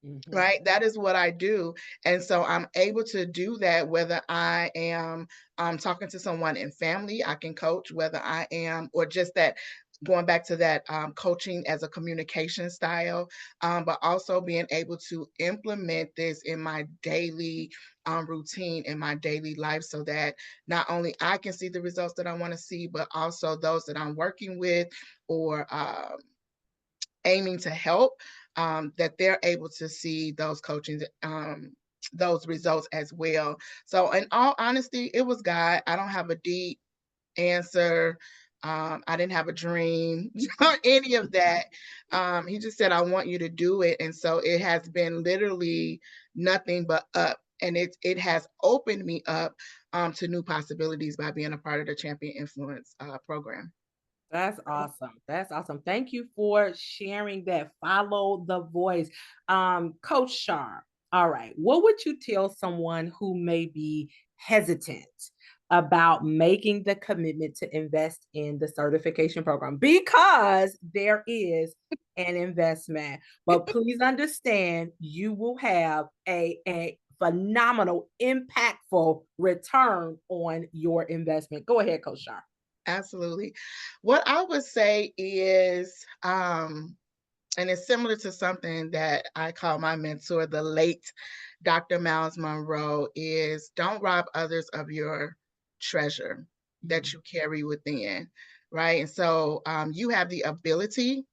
Mhm. Right, that is what I do. And so I'm able to do that whether I am talking to someone in family, I can coach, whether I am, or just that, going back to that, coaching as a communication style, but also being able to implement this in my daily routine, in my daily life, so that not only I can see the results that I want to see, but also those that I'm working with, or aiming to help, that they're able to see those coaching, those results as well. So, in all honesty, it was God. I don't have a deep answer. I didn't have a dream or any of that. He just said, I want you to do it. And so it has been literally nothing but up. And it has opened me up to new possibilities by being a part of the Champion Influence program. That's awesome. That's awesome. Thank you for sharing that. Follow the voice. Coach Shar, all right. What would you tell someone who may be hesitant about making the commitment to invest in the certification program? Because there is an investment, but please understand you will have a phenomenal, impactful return on your investment. Go ahead, Coach Shar. Absolutely. What I would say is, and it's similar to something that I call my mentor, the late Dr. Miles Monroe, is don't rob others of your treasure that you carry within, right? And so you have the ability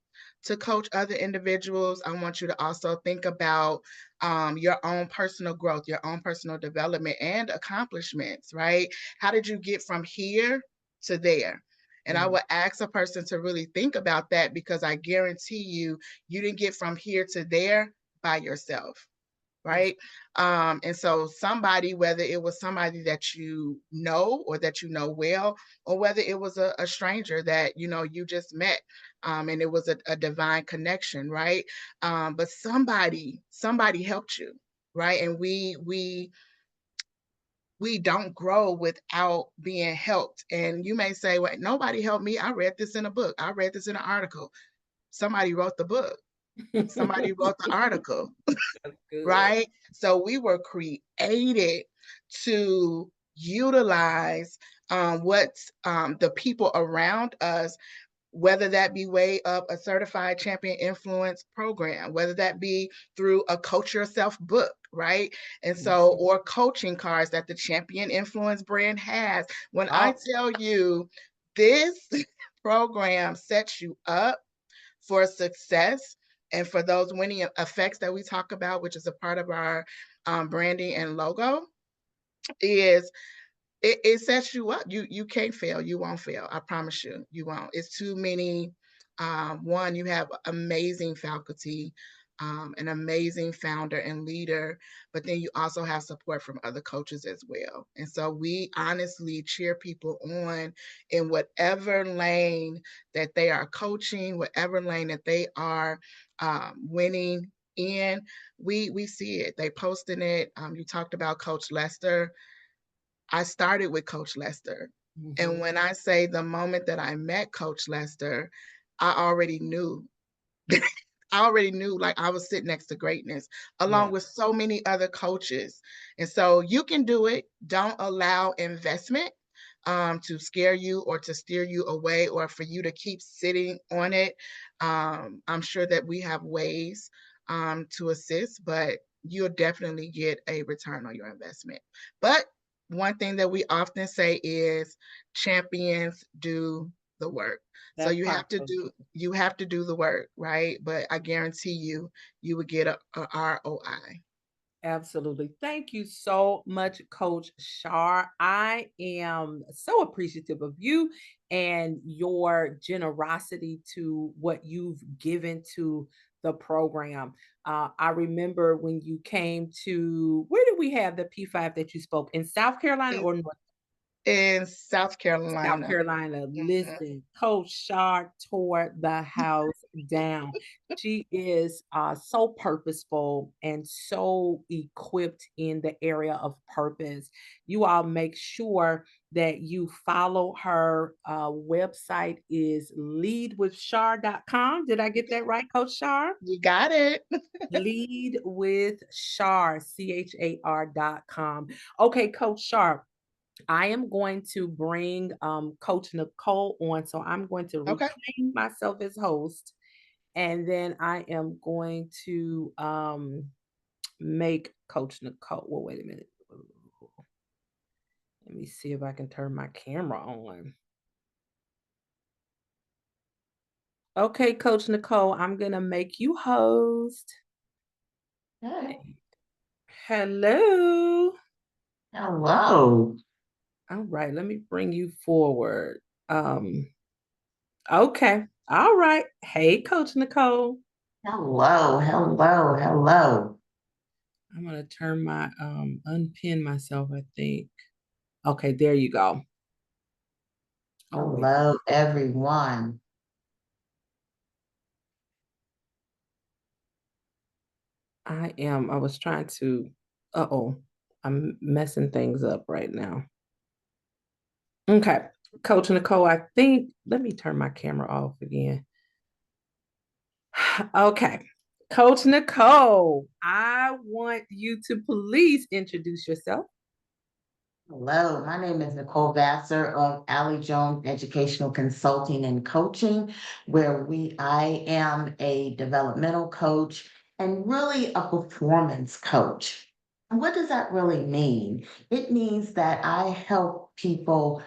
to coach other individuals. I want you to also think about your own personal growth, your own personal development and accomplishments, right? How did you get from here to there? And I Mhm. would ask a person to really think about that, because I guarantee you didn't get from here to there by yourself, That's right? And so somebody, whether it was somebody that you know or that you know well, or whether it was a stranger that you just met, and it was a divine connection, right? But somebody helped you, right? And we don't grow without being helped. And you may say, well, nobody helped me. I read this in a book. I read this in an article. Somebody wrote the book. Somebody wrote the article, good. right? So we were created to utilize what the people around us, whether that be way of a certified champion influence program, whether that be through a coach yourself book, right? And so, Mhm. or coaching cards that the champion influence brand has. When I Oh, tell you this program sets you up for success and for those winning effects that we talk about, which is a part of our branding and logo, is it sets you up. You can't fail. You won't fail. I promise you, you won't. It's too many. One, you have amazing faculty, an amazing founder and leader, but then you also have support from other coaches as well. And so we honestly cheer people on in whatever lane that they are coaching, whatever lane that they are winning in. We see it. They posting it. You talked about Coach Lester. I started with Coach Lester. And mhm. when I say the moment that I met Coach Lester, I already knew. I already knew, like, I was sitting next to greatness along Yeah. with so many other coaches. And so you can do it. Don't allow investment to scare you or to steer you away or for you to keep sitting on it. I'm sure that we have ways to assist, but you'll definitely get a return on your investment. But one thing that we often say is champions do the work. So That part. you have to do the work, right? But I guarantee you would get a ROI. Absolutely. Thank you so much, Coach Shar. I am so appreciative of you and your generosity to what you've given to the program. I remember when you came to, where did we have the P5 that you spoke in South Carolina In, or North? in South South Carolina. Carolina. Mhm. Listen, Coach Shar tore the house down. She is so purposeful and so equipped in the area of purpose. You all make sure that you follow her website is leadwithshar.com. Did I get that right, Coach Shar? You got it. Lead with Shar, CHAR.com. Okay, Coach Shar, I am going to bring Coach Nicole on. So I'm going to Okay. reclaim myself as host. And then I am going to make Coach Nicole. Well, wait a minute. Let me see if I can turn my camera on. Okay, Coach Nicole, I'm going to make you host. Okay. Hello. Hello. All right, let me bring you forward. Um, okay. All right. Hey, Coach Nicole. Hello. Hello. Hello. I'm gonna turn my unpin myself, I think. Okay, there you go. Oh wait, Hello, everyone. I was trying to uh-oh. I'm messing things up right now. Okay. Coach Nicole, I think let me turn my camera off again. Okay. Coach Nicole, I want you to please introduce yourself. Hello. My name is Nicole Vassar of Allie Jones Educational Consulting and Coaching, where I am a developmental coach and really a performance coach. And what does that really mean? It means that I help people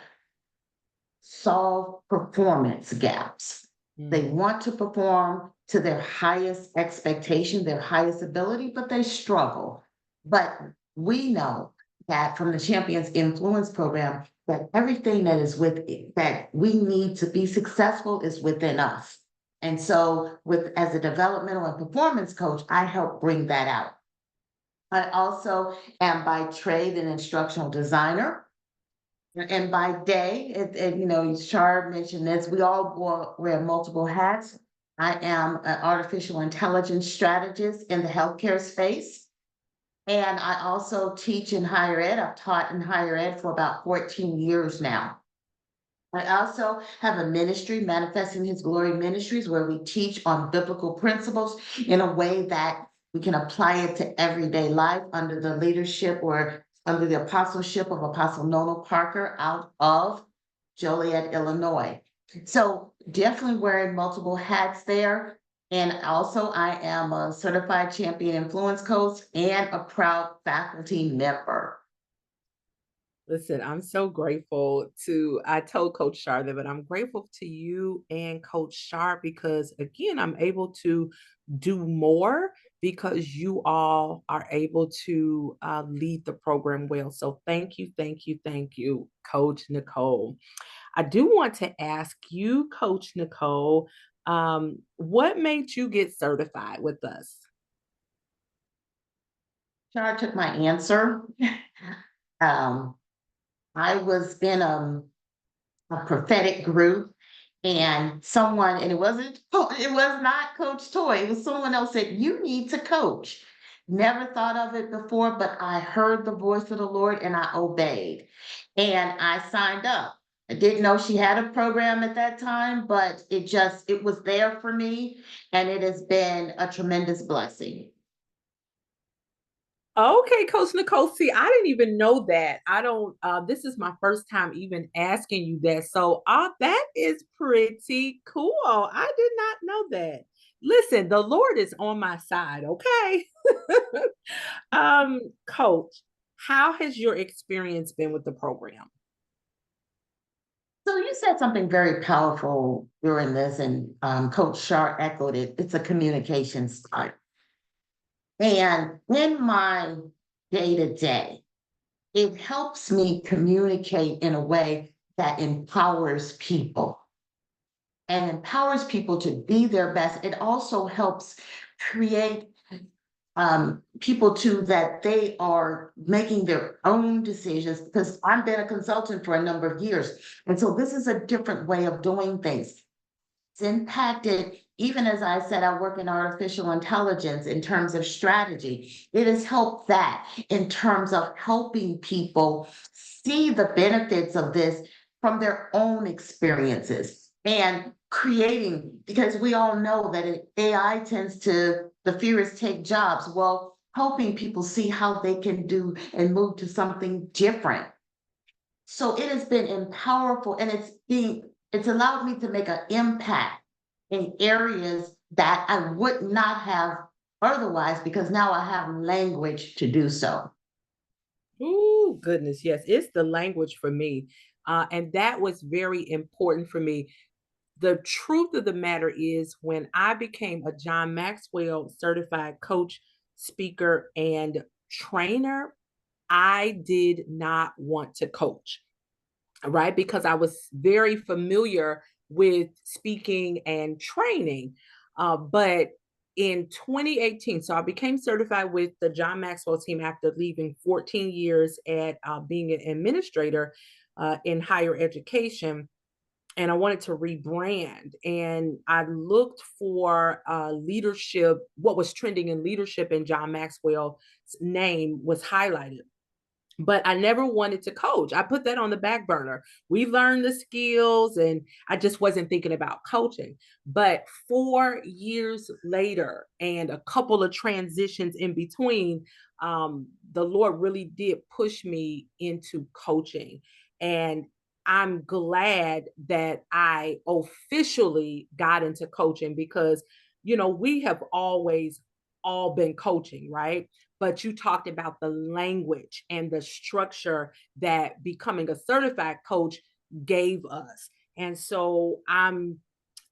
solve performance gaps. They Mm. want to perform to their highest expectation, their highest ability, but they struggle. But we know that from the Champions Influence program, that everything that is that we need to be successful is within us. And so with as a developmental and performance coach, I help bring that out. I also am by trade an instructional designer. And by day, Char mentioned this, we all wear multiple hats. I am an artificial intelligence strategist in the healthcare space. And I also teach in higher ed. I've taught in higher ed for about 14 years now. I also have a ministry, Manifesting His Glory Ministries, where we teach on biblical principles in a way that we can apply it to everyday life under the leadership or under the apostleship of Apostle Nono Parker out of Joliet, Illinois. So definitely wearing multiple hats there. And also, I am a certified champion influence coach and a proud faculty member. Listen, I'm so grateful to I told Coach Shar that, but I'm grateful to you and Coach Shar because again, I'm able to do more because you all are able to lead the program well. So thank you, Coach Nicole. I do want to ask you, Coach Nicole, what made you get certified with us? Char took my answer. um, I was in a prophetic group and someone, and it was not Coach Toy, it was someone else said, you need to coach. Never thought of it before, but I heard the voice of the Lord and I obeyed. And I signed up. I didn't know she had a program at that time, but it was there for me. And it has been a tremendous blessing. Okay, Coach Nicole. See, I didn't even know that. I don't, this is my first time even asking you that. So that is pretty cool. I did not know that. Listen, the Lord is on my side, okay? Coach, how has your experience been with the program? So you said something very powerful during this, and Coach Shar echoed it. It's a communication style. And in my day to day, it helps me communicate in a way that empowers people and empowers people to be their best. It also helps create people too that they are making their own decisions, because I've been a consultant for a number of years. And so this is a different way of doing things. It's impacted, even as I said, I work in artificial intelligence in terms of strategy. It has helped that in terms of helping people see the benefits of this from their own experiences and creating, because we all know that AI tends to, the fear is take jobs. Well, helping people see how they can do and move to something different. So it has been powerful, and it's allowed me to make an impact in areas that I would not have otherwise, because now I have language to do so. Oh, goodness. Yes, it's the language for me. And that was very important for me. The truth of the matter is, when I became a John Maxwell certified coach, speaker, and trainer, I did not want to coach, right? Because I was very familiar with speaking and training. But in 2018, so I became certified with the John Maxwell team after leaving 14 years at being an administrator in higher education. And I wanted to rebrand. And I looked for leadership, what was trending in leadership, and John Maxwell's name was highlighted, but I never wanted to coach. I put that on the back burner. We learned the skills and I just wasn't thinking about coaching. But 4 years later and a couple of transitions in between, the Lord really did push me into coaching. And I'm glad that I officially got into coaching because, we have always all been coaching, right? But you talked about the language and the structure that becoming a certified coach gave us. And so I'm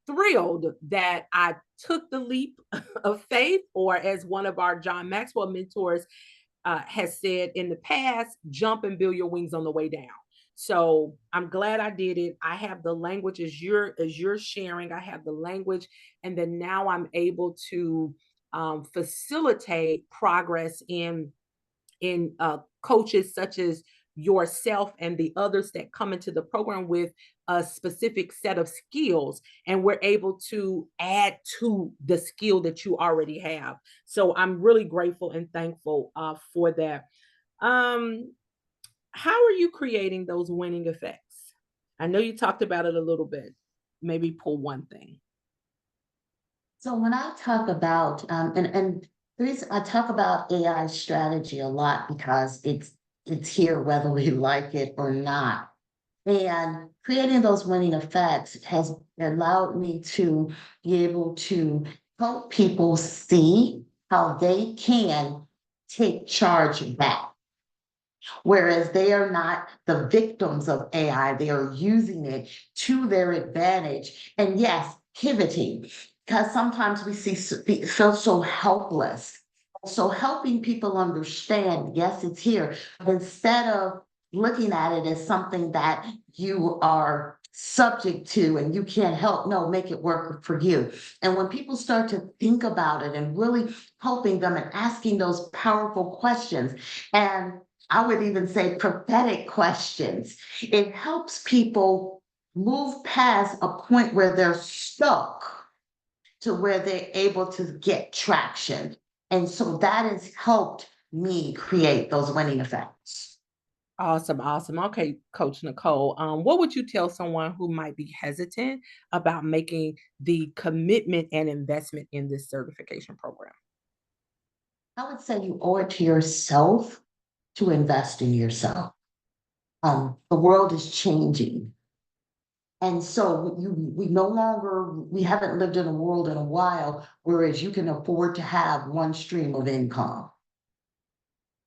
thrilled that I took the leap of faith, or as one of our John Maxwell mentors has said in the past, jump and build your wings on the way down. So I'm glad I did it. I have the language as you're sharing. I have the language, and then now I'm able to facilitate progress in coaches such as yourself and the others that come into the program with a specific set of skills, and we're able to add to the skill that you already have. So I'm really grateful and thankful for that. um how are you creating those winning effects? I know you talked about it a little bit. Maybe pull one thing. So when I talk about and the reason I talk about AI strategy a lot, because it's here whether we like it or not. And creating those winning effects has allowed me to be able to help people see how they can take charge back. Whereas they are not the victims of AI, they are using it to their advantage. And yes, pivoting, because sometimes feel so helpless. So helping people understand, yes, it's here, but instead of looking at it as something that you are subject to and you can't help, no, make it work for you. And when people start to think about it and really helping them and asking those powerful questions, and I would even say prophetic questions, it helps people move past a point where they're stuck to where they're able to get traction. And so that has helped me create those winning effects. Awesome, awesome. Okay, Coach Nicole, what would you tell someone who might be hesitant about making the commitment and investment in this certification program? I would say you owe it to yourself to invest in yourself. The world is changing. And so we no longer, we haven't lived in a world in a while, whereas you can afford to have one stream of income.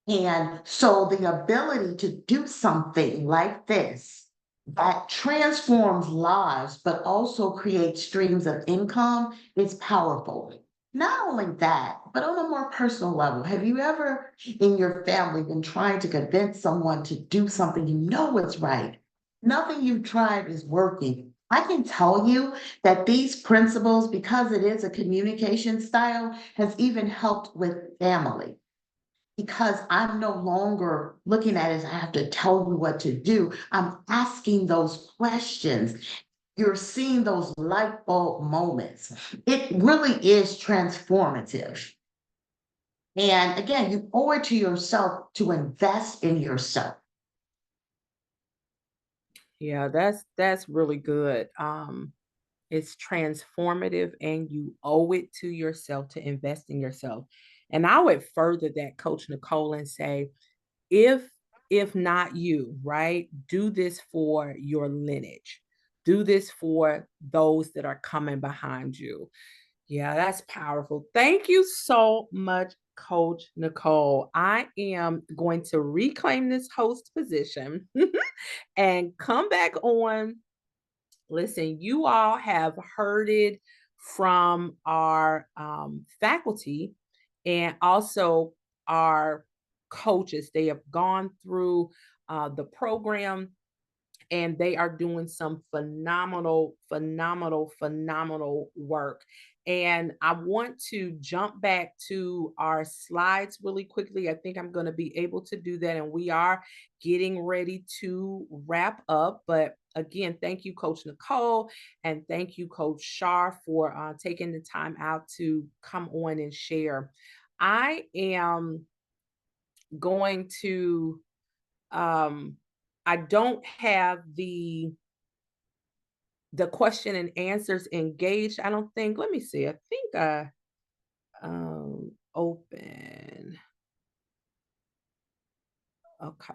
And so the ability to do something like this that transforms lives, but also creates streams of income is powerful. Not only that, but on a more personal level, have you ever in your family been trying to convince someone to do something you know is right? Nothing you've tried is working. I can tell you that these principles, because it is a communication style, has even helped with family because I'm no longer looking at it as I have to tell you what to do. I'm asking those questions. You're seeing those light bulb moments. It really is transformative. And again, you owe it to yourself to invest in yourself. Yeah, that's really good. It's transformative and you owe it to yourself to invest in yourself. And I would further that, Coach Nicole, and say, if if not you, right? Do this for your lineage. Do this for those that are coming behind you. Yeah, that's powerful. Thank you so much, Coach Nicole. I am going to reclaim this host position and come back on. Listen, you all have heard it from our faculty and also our coaches. They have gone through the program and they are doing some phenomenal work. And I want to jump back to our slides really quickly. I think I'm going to be able to do that. And we are getting ready to wrap up. But again, thank you, Coach Nicole, and thank you, Coach Shar, for taking the time out to come on and share. I am going to um I don't have the question and answers engaged. I don't think. Let me see. I think I open. Okay.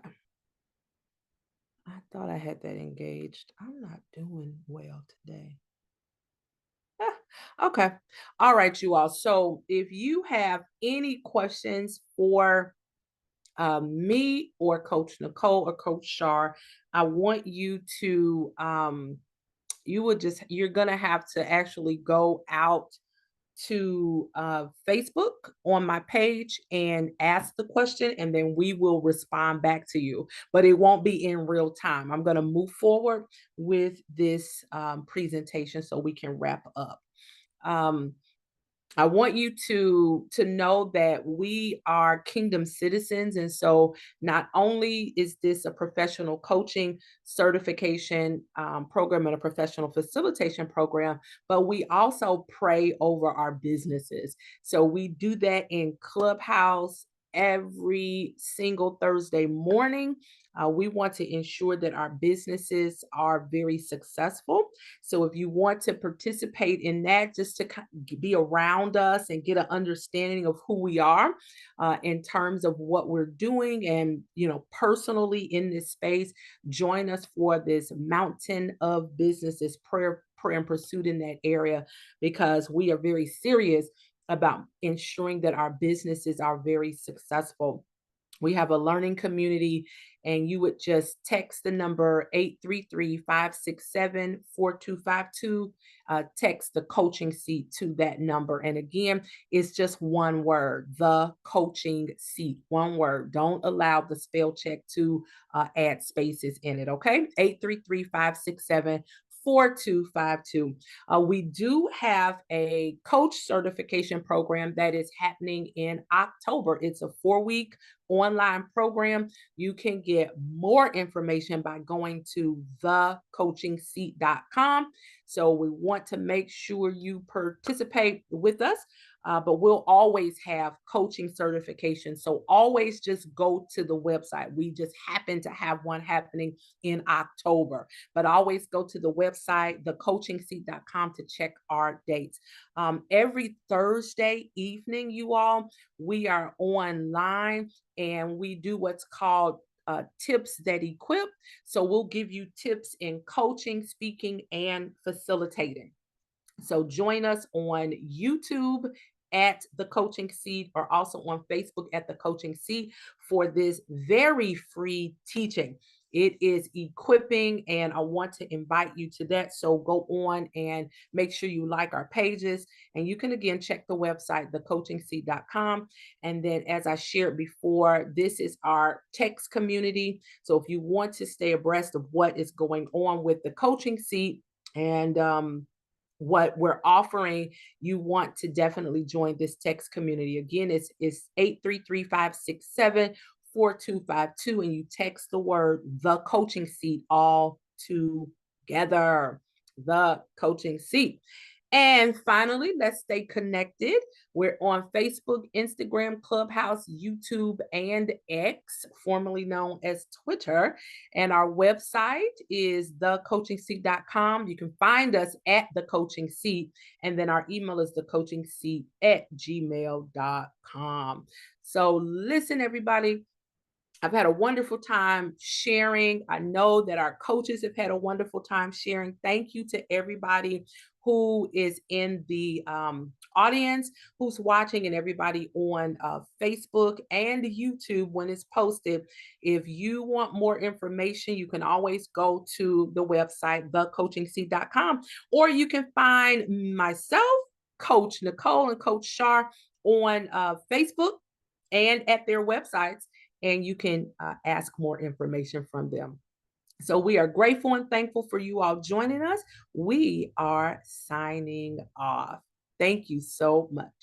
I thought I had that engaged. I'm not doing well today. Okay. All right, you all. So if you have any questions for me or Coach Nicole or Coach Shar, I want you to you're gonna have to actually go out to Facebook on my page and ask the question, and then we will respond back to you. But it won't be in real time. I'm going to move forward with this presentation so we can wrap up. Um, I want you to know that we are kingdom citizens, and so not only is this a professional coaching certification program and a professional facilitation program, but we also pray over our businesses. So we do that in Clubhouse every single Thursday morning. We want to ensure that our businesses are very successful. So if you want to participate in that, just to be around us and get an understanding of who we are in terms of what we're doing, and personally in this space, join us for this mountain of businesses prayer and pursuit in that area, because we are very serious about ensuring that our businesses are very successful. We have a learning community, and you would just text the number 833-567-4252. Text the coaching seat to that number. And again, it's just one word, the coaching seat, one word. Don't allow the spell check to add spaces in it, okay? 833-567-4252. We do have a coach certification program that is happening in October. It's a 4-week online program. You can get more information by going to thecoachingseat.com. So we want to make sure you participate with us. But we'll always have coaching certification. So always just go to the website. We just happen to have one happening in October, but always go to the website, thecoachingseat.com, to check our dates. Every Thursday evening, you all, we are online and we do what's called tips that equip. So we'll give you tips in coaching, speaking, and facilitating. So join us on YouTube at The Coaching Seat, or also on Facebook at The Coaching Seat, for this very free teaching. It is equipping, and I want to invite you to that. So go on and make sure you like our pages. And you can again check the website, thecoachingseat.com. And then, as I shared before, this is our text community. So if you want to stay abreast of what is going on with the coaching seat and what we're offering, you want to definitely join this text community. Again, it's 833-567-4252, and you text the word "the coaching seat" all together. The coaching seat. And finally, let's stay connected. We're on Facebook, Instagram, Clubhouse, YouTube, and X, formerly known as Twitter. And our website is thecoachingseat.com. You can find us at The Coaching Seat. And then our email is thecoachingseat@gmail.com. So listen, everybody. I've had a wonderful time sharing. I know that our coaches have had a wonderful time sharing. Thank you to everybody who is in the audience, who's watching, and everybody on Facebook and YouTube when it's posted. If you want more information, you can always go to the website, thecoachingseat.com, or you can find myself, Coach Nicole, and Coach Shar on Facebook and at their websites, and you can ask more information from them. So we are grateful and thankful for you all joining us. We are signing off. Thank you so much.